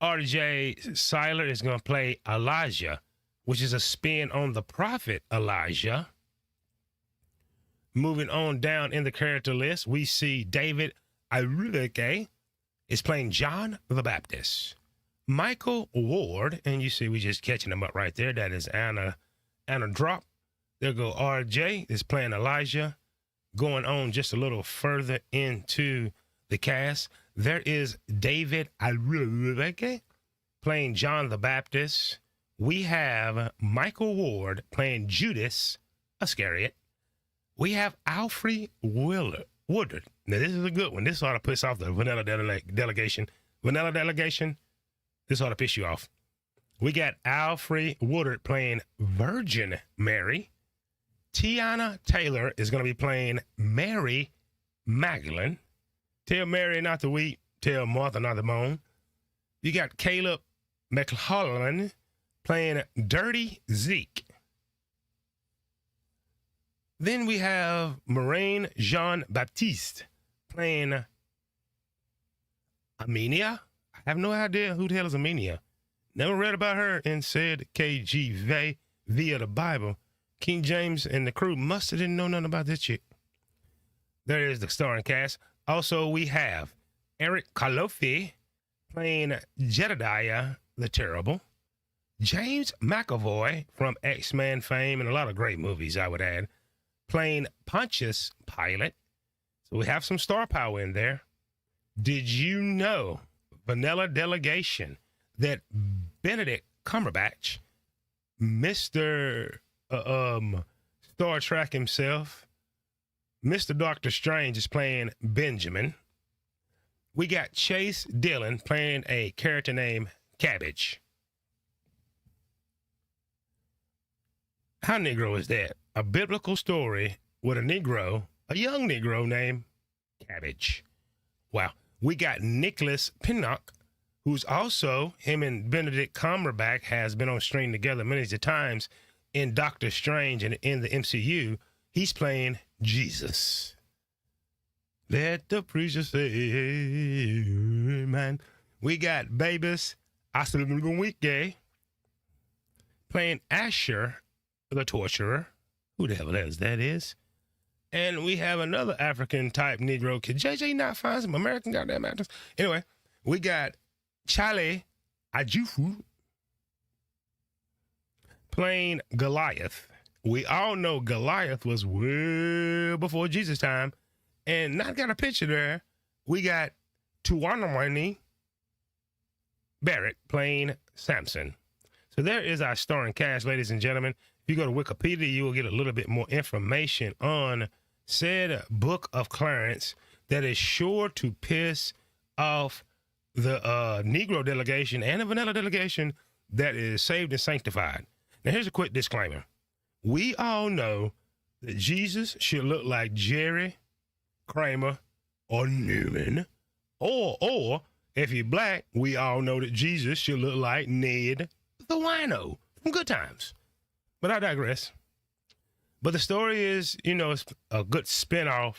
RJ Seiler is going to play Elijah, which is a spin on the prophet Elijah. Moving on down in the character list, we see David Ayuwege is playing John the Baptist. Michael Ward, and you see we just catching him up right there. That is Anna Drop. There go RJ is playing Elijah. Going on just a little further into the cast, there is David Ayuwege playing John the Baptist. We have Michael Ward playing Judas Iscariot. We have Alfred Woodard. Now, this is a good one. This ought to piss off the vanilla delegation. Vanilla delegation, this ought to piss you off. We got Alfred Woodard playing Virgin Mary. Tiana Taylor is going to be playing Mary Magdalene. Tell Mary not to weep. Tell Martha not to moan. You got Caleb McLaughlin playing Dirty Zeke. Then we have Maureen Jean-Baptiste playing Armenia. I have no idea who the hell is Armenia. Never read about her and said KGV via the Bible. King James and the crew must have didn't know nothing about this chick. There is the starring cast. Also, we have Eric Kalofi playing Jedediah the Terrible. James McAvoy from X-Men fame and a lot of great movies, I would add, playing Pontius Pilate. So we have some star power in there. Did you know, Vanilla Delegation, that Benedict Cumberbatch, Mr. Star Trek himself, Mr. Doctor Strange is playing Benjamin. We got Chase Dillon playing a character named Cabbage. How Negro is that? A biblical story with a Negro, a young Negro named Cabbage. Wow. We got Nicholas Pinnock who's also, him and Benedict Cumberbatch has been on screen together many times in Doctor Strange and in the MCU. He's playing Jesus. Let the preacher say, amen. We got Babas Asylum playing Asher, the torturer. Who the hell that is? And we have another African type Negro. Can JJ not find some American goddamn actors? Anyway, we got Chale Ajufu playing Goliath. We all know Goliath was way before Jesus' time. And not got a picture there. We got Tuanamani Barrett playing Samson. So there is our starring cast, ladies and gentlemen. If you go to Wikipedia, you will get a little bit more information on said Book of Clarence that is sure to piss off the Negro delegation and the vanilla delegation that is saved and sanctified. Now, here's a quick disclaimer. We all know that Jesus should look like Jerry, Kramer, or Newman. Or if you're black, we all know that Jesus should look like Ned the Wino from Good Times. But I digress. But the story is, it's a good spinoff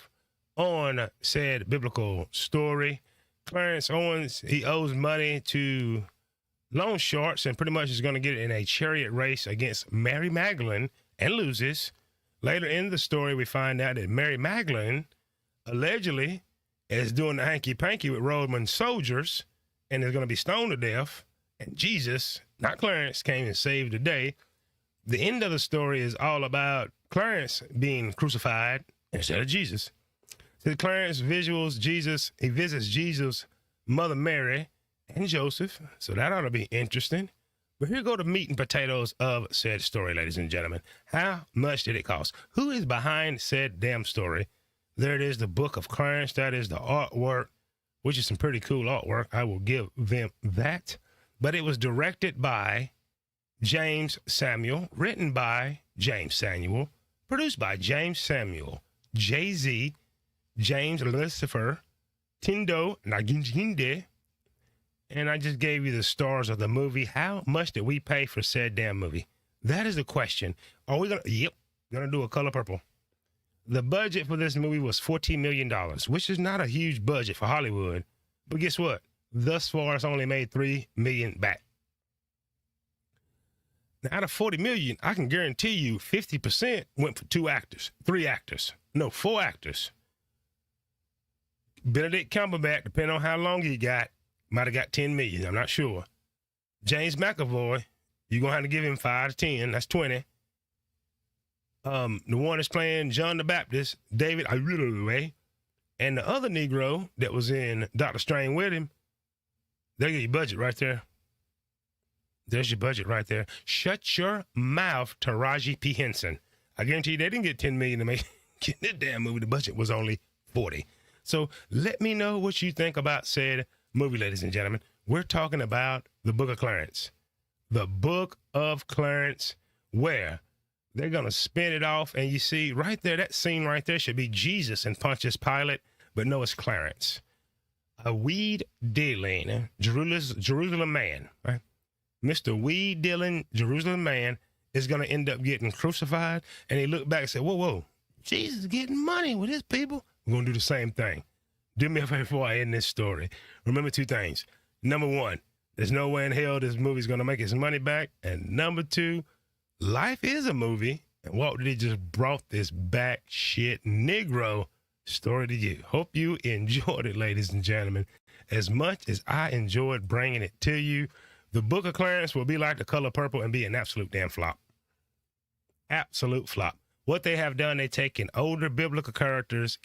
on said biblical story. Clarence Owens, he owes money to loan sharks and pretty much is going to get in a chariot race against Mary Magdalene and loses. Later in the story, we find out that Mary Magdalene allegedly is doing the hanky-panky with Roman soldiers and is going to be stoned to death. And Jesus, not Clarence, came and saved the day. The end of the story is all about Clarence being crucified instead of Jesus. So Clarence visuals Jesus. He visits Jesus' mother Mary and Joseph. So that ought to be interesting. But here go the meat and potatoes of said story, ladies and gentlemen. How much did it cost? Who is behind said damn story? There it is, the Book of Clarence. That is the artwork, which is some pretty cool artwork. I will give them that. But it was directed by James Samuel, written by James Samuel, produced by James Samuel, Jay-Z, James Lucifer, Tindo Naginde, and I just gave you the stars of the movie. How much did we pay for said damn movie? That is the question. Are we gonna do a color purple? The budget for this movie was $14 million, which is not a huge budget for Hollywood. But guess what? Thus far, it's only made $3 million back. Now, out of $40 million, I can guarantee you 50% went for 4 actors. Benedict Cumberbatch, depending on how long he got, might have got $10 million. I'm not sure. James McAvoy, you're going to have to give him 5 to 10. That's 20. The one that's playing John the Baptist, David Ayudelwe, and the other Negro that was in Doctor Strange with him, there's your budget right there. There's your budget right there. Shut your mouth, Taraji P. Henson. I guarantee you they didn't get $10 million to make get this damn movie. The budget was only $40. So let me know what you think about said movie, ladies and gentlemen. We're talking about the Book of Clarence. The Book of Clarence, where they're going to spin it off. And you see right there, that scene right there should be Jesus and Pontius Pilate, but no, it's Clarence. A weed dealing Jerusalem man, right? Mr. Weed dealing Jerusalem man is going to end up getting crucified. And he looked back and said, whoa, Jesus is getting money with his people. We're going to do the same thing. Do me a favor before I end this story. Remember 2 things. Number 1, there's no way in hell this movie's going to make his money back. And number 2, life is a movie. And Walt Disney just brought this back shit Negro story to you. Hope you enjoyed it, ladies and gentlemen, as much as I enjoyed bringing it to you. The Book of Clarence will be like The Color Purple and be an absolute damn flop. Absolute flop. What they have done, they taken older biblical characters,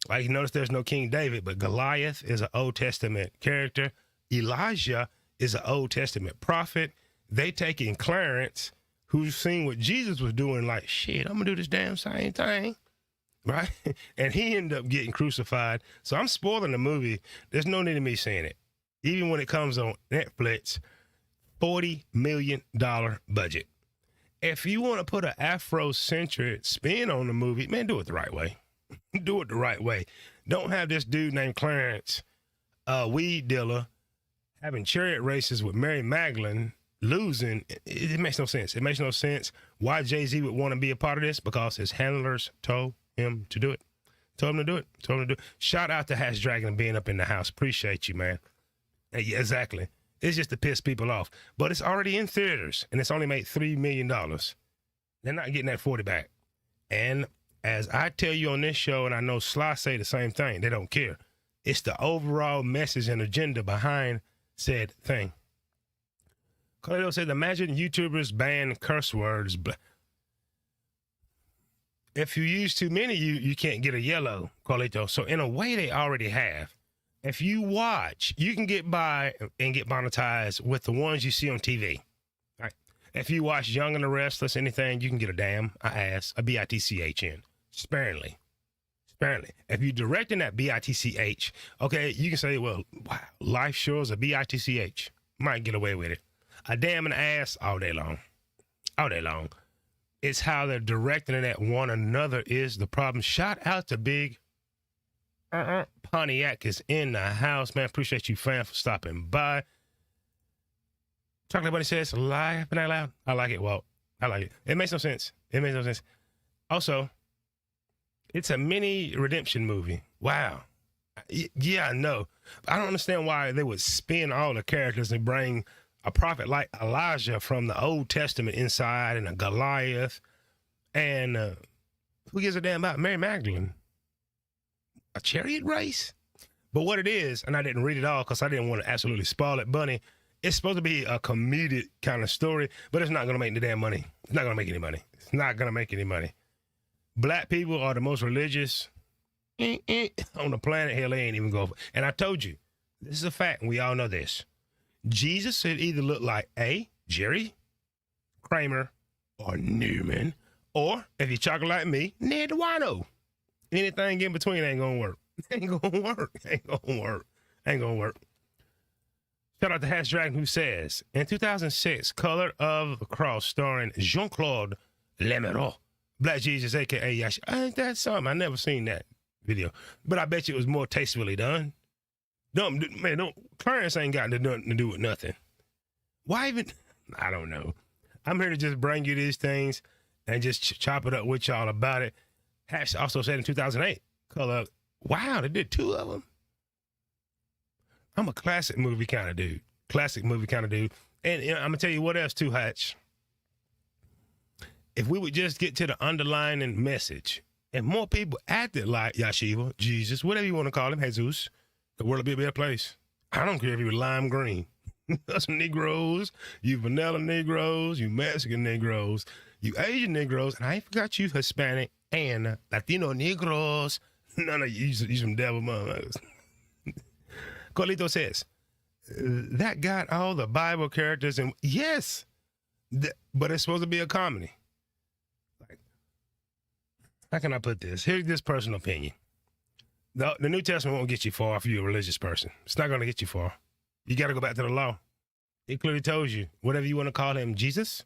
like you notice there's no King David, but Goliath is an Old Testament character. Elijah is an Old Testament prophet. They taking Clarence, who's seen what Jesus was doing, like, shit, I'm going to do this damn same thing, right? And he ended up getting crucified. So I'm spoiling the movie. There's no need of me saying it. Even when it comes on Netflix, $40 million budget. If you want to put an Afrocentric spin on the movie, man, do it the right way. Do it the right way. Don't have this dude named Clarence, a weed dealer, having chariot races with Mary Magdalene losing, it makes no sense. It makes no sense why Jay-Z would want to be a part of this, because his handlers told him to do it. Told him to do it. Told him to do it. Shout out to Hash Dragon being up in the house. Appreciate you, man. Yeah, exactly. It's just to piss people off. But it's already in theaters, and it's only made $3 million. They're not getting that 40 back. And as I tell you on this show, and I know Sly say the same thing, they don't care. It's the overall message and agenda behind said thing. Carlito said, imagine YouTubers ban curse words. If you use too many, you can't get a yellow, Carlito. So in a way, they already have. If you watch, you can get by and get monetized with the ones you see on TV. Right? If you watch Young and the Restless, anything, you can get a damn, a ass, a bitchn, sparingly. Sparingly. If you're directing that bitch, okay, you can say, well, wow, life sure is a bitch. Might get away with it. A damn and an ass all day long. All day long. It's how they're directing it at one another is the problem. Shout out to Big Pontiac is in the house, man. Appreciate you, fam, for stopping by. Chocolate Bunny says, laughing out loud. I like it, Walt. I like it. It makes no sense. It makes no sense. Also, it's a mini redemption movie. Wow. Yeah, I know. I don't understand why they would spin all the characters and bring a prophet like Elijah from the Old Testament inside, and a Goliath, and who gives a damn about Mary Magdalene? A chariot race? But what it is, and I didn't read it all because I didn't want to absolutely spoil it, Bunny, it's supposed to be a comedic kind of story, but it's not going to make the damn money. It's not going to make any money. It's not going to make any money. Black people are the most religious on the planet. Hell, they ain't even going for it. And I told you, this is a fact, and we all know this. Jesus should either look like A, Jerry, Kramer, or Newman, or if you chocolate like me, Ned Wino. Anything in between ain't gonna work. Ain't gonna work. Ain't gonna work. Ain't gonna work. Shout out to Hash Dragon, who says, in 2006, Color of the Cross, starring Jean-Claude Lemereau, Black Jesus, a.k.a. Yashi. Ain't that something? I never seen that video, but I bet you it was more tastefully done. Clarence ain't got nothing to do with nothing. Why even? I don't know. I'm here to just bring you these things and just chop it up with y'all about it. Hash also said in 2008, Color. Wow, they did 2 of them. I'm a classic movie kind of dude. Classic movie kind of dude. And I'm going to tell you what else too, Hatch. If we would just get to the underlying message, and more people acted like Yahshua, Jesus, whatever you want to call him, Jesus, the world would be a better place. I don't care if you're lime green. Us Negroes, you vanilla Negroes, you Mexican Negroes, you Asian Negroes, and I ain't forgot you Hispanic and Latino Negroes. None of you some devil motherfuckers. Carlito says, that got all the Bible characters, and yes, but it's supposed to be a comedy. Like, how can I put this? Here's this personal opinion. The New Testament won't get you far if you're a religious person. It's not going to get you far. You got to go back to the law. It clearly tells you, whatever you want to call him, Jesus,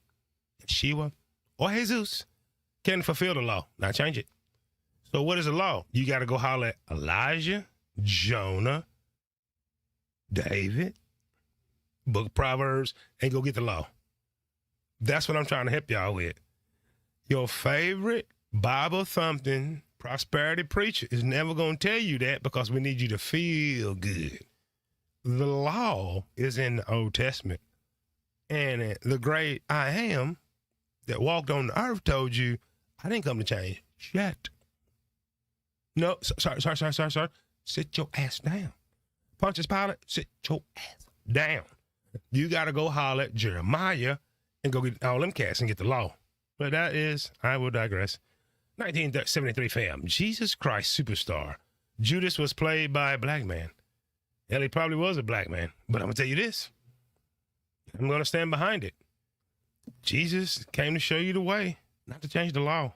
Yeshua, or Jesus, can fulfill the law, not change it. So what is the law? You got to go holler at Elijah, Jonah, David, Book of Proverbs, and go get the law. That's what I'm trying to help y'all with. Your favorite Bible-thumping prosperity preacher is never going to tell you that because we need you to feel good. The law is in the Old Testament. And the great I am that walked on the earth told you, I didn't come to change shit. No, sorry. Sit your ass down. Pontius Pilate, sit your ass down. You got to go holler at Jeremiah and go get all them cats and get the law. But that is, I will digress. 1973 fam, Jesus Christ Superstar. Judas was played by a black man. Hell, he probably was a black man. But I'm going to tell you this. I'm going to stand behind it. Jesus came to show you the way, not to change the law.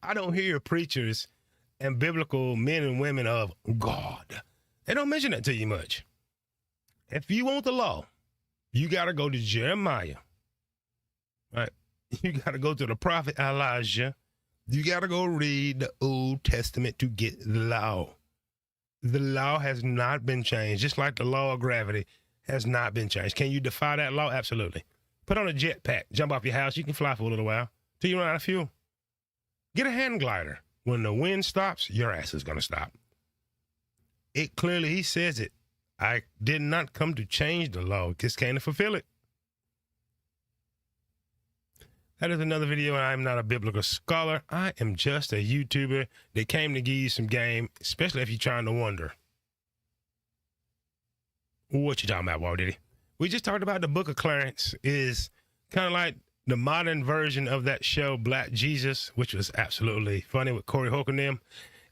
I don't hear preachers and biblical men and women of God. They don't mention that to you much. If you want the law, you got to go to Jeremiah. Right? You got to go to the prophet Elijah. You got to go read the Old Testament to get the law. The law has not been changed, just like the law of gravity has not been changed. Can you defy that law? Absolutely. Put on a jetpack, jump off your house. You can fly for a little while till you run out of fuel. Get a hand glider. When the wind stops, your ass is going to stop. It clearly, he says it. I did not come to change the law. Just came to fulfill it. That is another video. I'm not a biblical scholar. I am just a YouTuber that came to give you some game, especially if you're trying to wonder. What you talking about, Walt Diddy? We just talked about the Book of Clarence is kind of like the modern version of that show, Black Jesus, which was absolutely funny with Corey Holcomb and them.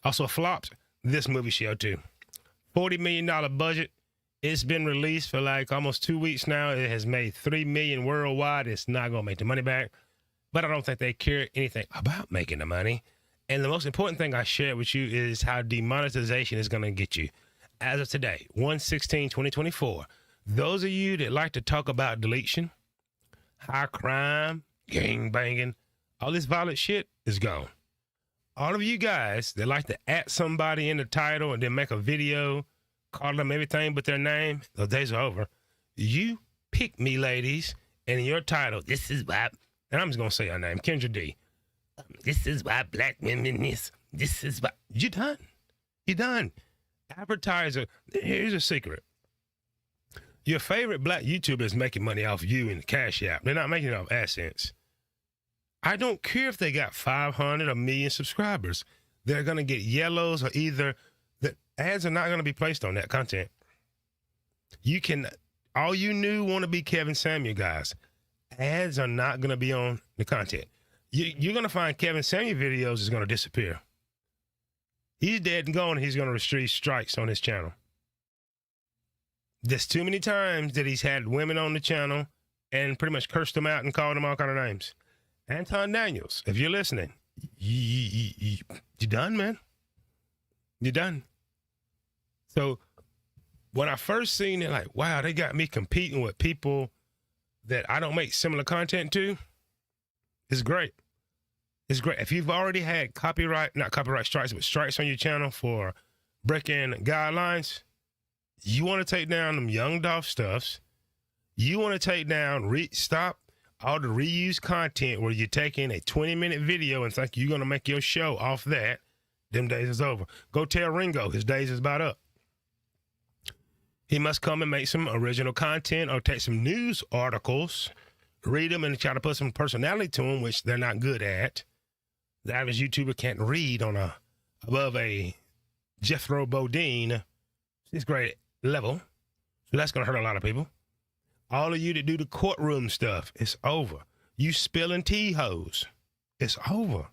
Also flopped this movie show too. $40 million budget. It's been released for like almost 2 weeks now. It has made $3 million worldwide. It's not going to make the money back. But I don't think they care anything about making the money. And the most important thing I shared with you is how demonetization is going to get you. As of today, 1/16/2024, those of you that like to talk about deletion, high crime, gang banging, all this violent shit is gone. All of you guys that like to add somebody in the title and then make a video, call them everything but their name, those days are over. You pick me, ladies, and in your title, this is why, and I'm just going to say your name, Kendra D. This is why black women this is why. You done. You done. Advertiser, here's a secret. Your favorite black YouTuber is making money off you in the Cash App. They're not making it off AdSense. I don't care if they got 500 or 1 million subscribers. They're going to get yellows, or either the ads are not going to be placed on that content. You can, all you new want to be Kevin Samuel guys, ads are not going to be on the content. You're going to find Kevin Samuel videos is going to disappear. He's dead and gone. He's going to receive strikes on his channel. There's too many times that he's had women on the channel and pretty much cursed them out and called them all kind of names. Anton Daniels, if you're listening, you done, man. You're done. So when I first seen it, like, wow, they got me competing with people that I don't make similar content to. It's great. It's great. If you've already had not copyright strikes, but strikes on your channel for breaking guidelines, you want to take down them young Dolph stuffs. You want to take down, stop all the reused content where you're taking a 20-minute video and think you're going to make your show off that. Them days is over. Go tell Ringo his days is about up. He must come and make some original content or take some news articles, read them and try to put some personality to them, which they're not good at. The average YouTuber can't read on above a Jethro Bodine 6th grade level. So that's going to hurt a lot of people. All of you that do the courtroom stuff, it's over. You spilling tea hose, it's over.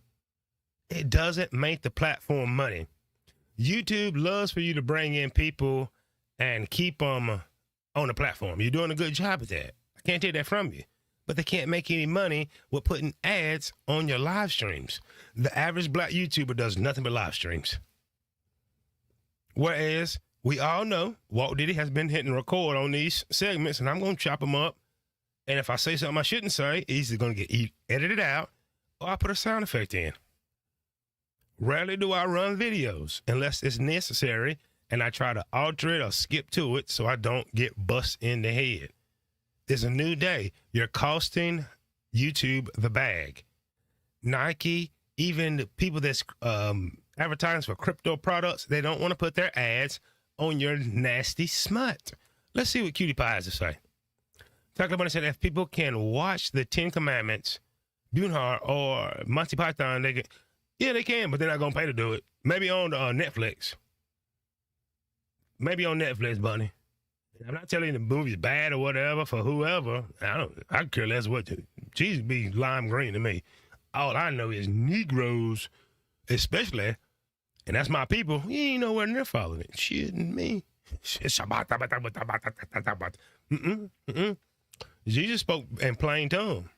It doesn't make the platform money. YouTube loves for you to bring in people and keep them on the platform. You're doing a good job at that. I can't take that from you. But they can't make any money with putting ads on your live streams. The average black YouTuber does nothing but live streams. Whereas we all know Walt Diddy has been hitting record on these segments, and I'm going to chop them up. And if I say something I shouldn't say, it's either going to get edited out or I put a sound effect in. Rarely do I run videos unless it's necessary, and I try to alter it or skip to it so I don't get bust in the head. It's a new day. You're costing YouTube the bag. Nike, even the people that's advertising for crypto products, they don't want to put their ads on your nasty smut. Let's see what Cutie Pie has to say. Talking about it said if people can watch the 10 Commandments, Bunhar or Monty Python, they can. Yeah, they can, but they're not gonna pay to do it. Maybe on Netflix. Maybe on Netflix, Bunny. I'm not telling you the movie's bad or whatever for whoever. I could care less what. Jesus be lime green to me. All I know is Negroes, especially, and that's my people. You ain't nowhere near following it. Shit, me. Jesus spoke in plain tongue.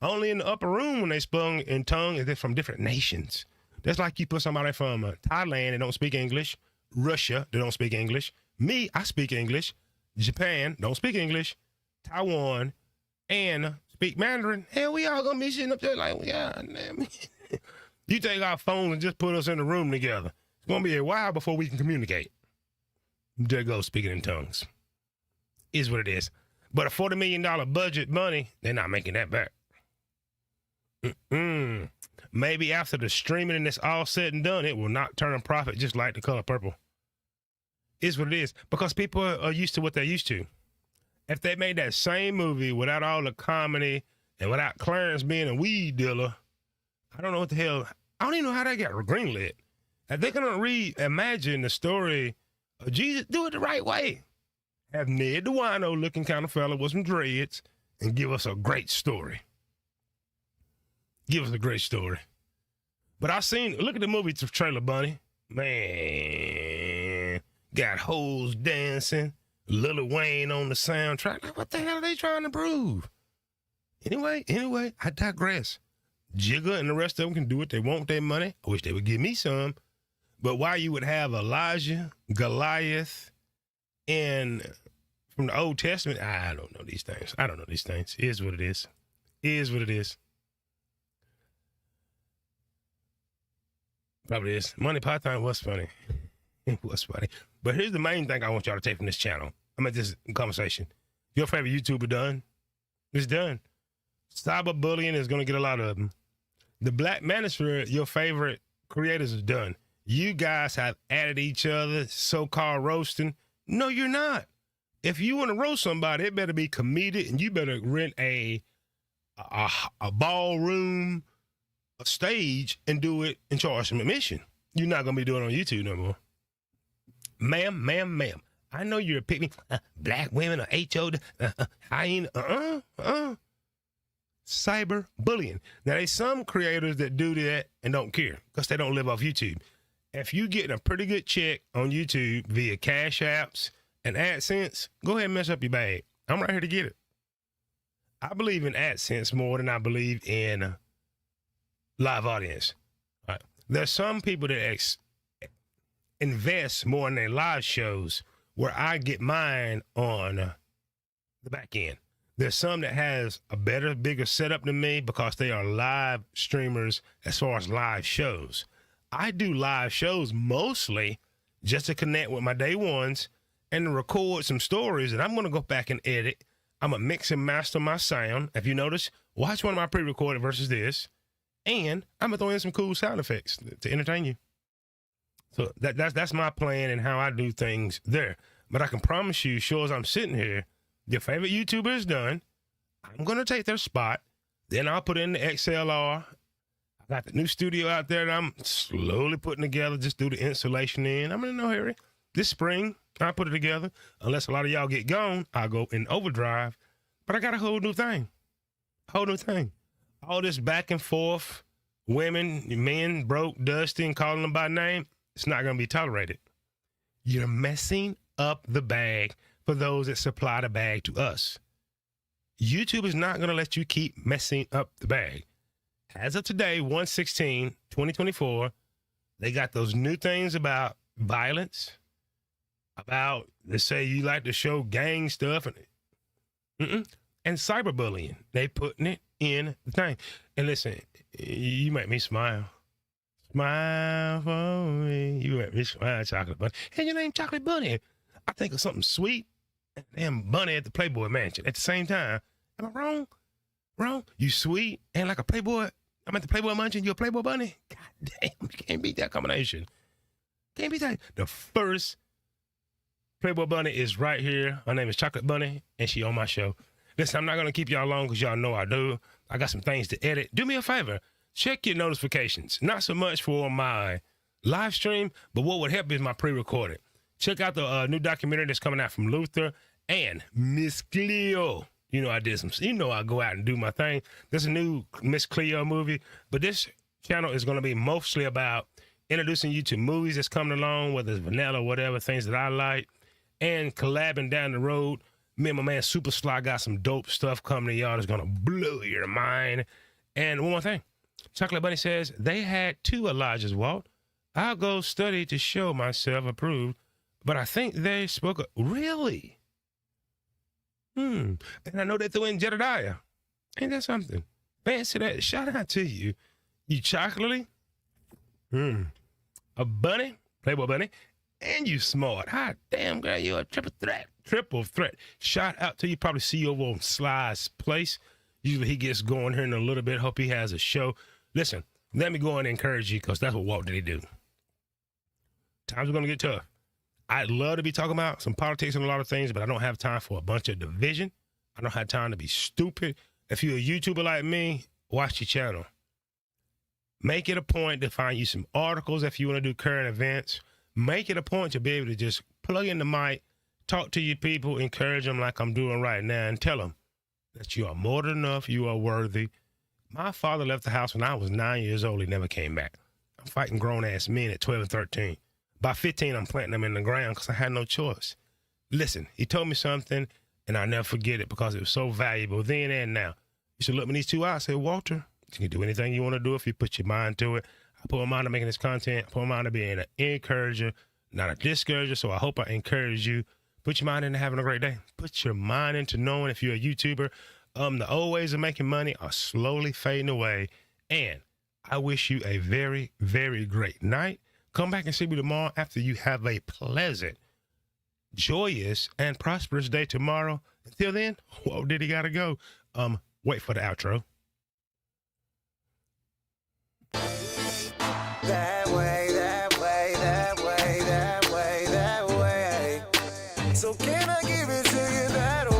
Only in the upper room when they spoke in tongue is from different nations. That's like you put somebody from Thailand that don't speak English, Russia that don't speak English. Me, I speak English. Japan don't speak English. Taiwan and speak Mandarin. Hell, we all gonna be sitting up there like, God damn it. You take our phones and just put us in the room together. It's gonna be a while before we can communicate. There goes speaking in tongues. Is what it is. But a $40 million budget money, they're not making that back. Maybe after the streaming and it's all said and done, it will not turn a profit just like The Color Purple. Is what it is. Because people are used to what they're used to. If they made that same movie without all the comedy and without Clarence being a weed dealer, I don't know what the hell. I don't even know how that got greenlit. If they're going to reimagine the story of Jesus, do it the right way. Have Ned the wino looking kind of fella with some dreads and give us a great story. Give us a great story. But I seen, look at the movie trailer, Bunny. Man, got hoes dancing, Lil Wayne on the soundtrack. Like, what the hell are they trying to prove? Anyway, I digress. Jigga and the rest of them can do what they want with their money. I wish they would give me some. But why you would have Elijah, Goliath, and from the Old Testament, I don't know these things. I don't know these things. It is what it is. It is what it is. Probably is. Money Python was funny. It was funny. But here's the main thing I want y'all to take from this channel. I mean, this conversation. Your favorite YouTuber done. It's done. Cyberbullying is going to get a lot of them. The Black Manosphere, your favorite creators, is done. You guys have added each other, so-called roasting. No, you're not. If you want to roast somebody, it better be comedic, and you better rent a ballroom, a stage, and do it and charge some admission. You're not going to be doing it on YouTube no more. Ma'am. I know you're a pick-me. Black women are HO. Hyena. Cyberbullying. Now, there's some creators that do that and don't care because they don't live off YouTube. If you getting a pretty good check on YouTube via Cash Apps and AdSense, go ahead and mess up your bag. I'm right here to get it. I believe in AdSense more than I believe in live audience. All right. There's some people that invest more in their live shows where I get mine on the back end. There's some that has a better, bigger setup than me because they are live streamers as far as live shows. I do live shows mostly just to connect with my day ones and to record some stories that I'm going to go back and edit. I'm going to mix and master my sound. If you notice, watch one of my pre-recorded versus this. And I'm going to throw in some cool sound effects to entertain you. So that's my plan and how I do things there. But I can promise you, sure as I'm sitting here, your favorite YouTuber is done. I'm going to take their spot. Then I'll put in the XLR. I got the new studio out there that I'm slowly putting together. Just do the insulation in. I'm in no hurry. This spring, I'll put it together. Unless a lot of y'all get gone, I'll go in overdrive. But I got a whole new thing. All this back and forth, women, men, broke, dusty, and calling them by name, it's not going to be tolerated. You're messing up the bag for those that supply the bag to us. YouTube is not going to let you keep messing up the bag. As of today, 1/16/2024, they got those new things about violence, about, let's say you like to show gang stuff, and cyberbullying. They putting it in the thing. And listen, you make me smile. Smile for me. You make me smile, Chocolate Bunny. And your name Chocolate Bunny. I think of something sweet. Damn Bunny at the Playboy Mansion at the same time. Am I wrong? Wrong? You sweet and like a Playboy. I'm at the Playboy Mansion. You a Playboy Bunny? God damn, you can't beat that combination. Can't beat that. The first Playboy Bunny is right here. Her name is Chocolate Bunny, and she on my show. Listen, I'm not going to keep y'all long because y'all know I do. I got some things to edit. Do me a favor. Check your notifications. Not so much for my live stream, but what would help is my pre-recorded. Check out the new documentary that's coming out from Luther and Miss Cleo. You know, I did some, you know, I go out and do my thing. There's a new Miss Cleo movie, but this channel is going to be mostly about introducing you to movies that's coming along, whether it's vanilla or whatever, things that I like, and collabing down the road. Me and my man Super Sly got some dope stuff coming to y'all that's going to blow your mind. And one more thing. Chocolate Bunny says, they had two Elijahs, Walt. I'll go study to show myself approved, but I think they spoke, really? And I know they threw in Jedediah. Ain't that something? Fancy that. Shout out to you. You chocolatey. A bunny, Playboy Bunny, and you smart. Hot damn, girl, you're a triple threat. triple threat. Shout out to you. Probably see you over on Sly's Place. Usually he gets going here in a little bit. Hope he has a show. Listen, let me go and encourage you because that's what Walt did do. Times are going to get tough. I'd love to be talking about some politics and a lot of things, but I don't have time for a bunch of division. I don't have time to be stupid. If you're a YouTuber like me, watch your channel. Make it a point to find you some articles if you want to do current events. Make it a point to be able to just plug in the mic, talk to your people, encourage them like I'm doing right now, and tell them that you are more than enough, you are worthy. My father left the house when I was 9 years old. He never came back. I'm fighting grown-ass men at 12 and 13. By 15, I'm planting them in the ground because I had no choice. Listen, he told me something, and I'll never forget it because it was so valuable then and now. He should look me in these two eyes and say, Walter, you can do anything you want to do if you put your mind to it. I put my mind to making this content. I put my mind to being an encourager, not a discourager. So I hope I encourage you. Put your mind into having a great day. Put your mind into knowing if you're a YouTuber, the old ways of making money are slowly fading away. And I wish you a very, very great night. Come back and see me tomorrow after you have a pleasant, joyous, and prosperous day tomorrow. Until then, whoa, did he gotta go? Wait for the outro. That way, that way, that way, that way, that way. So can I give it to you that way?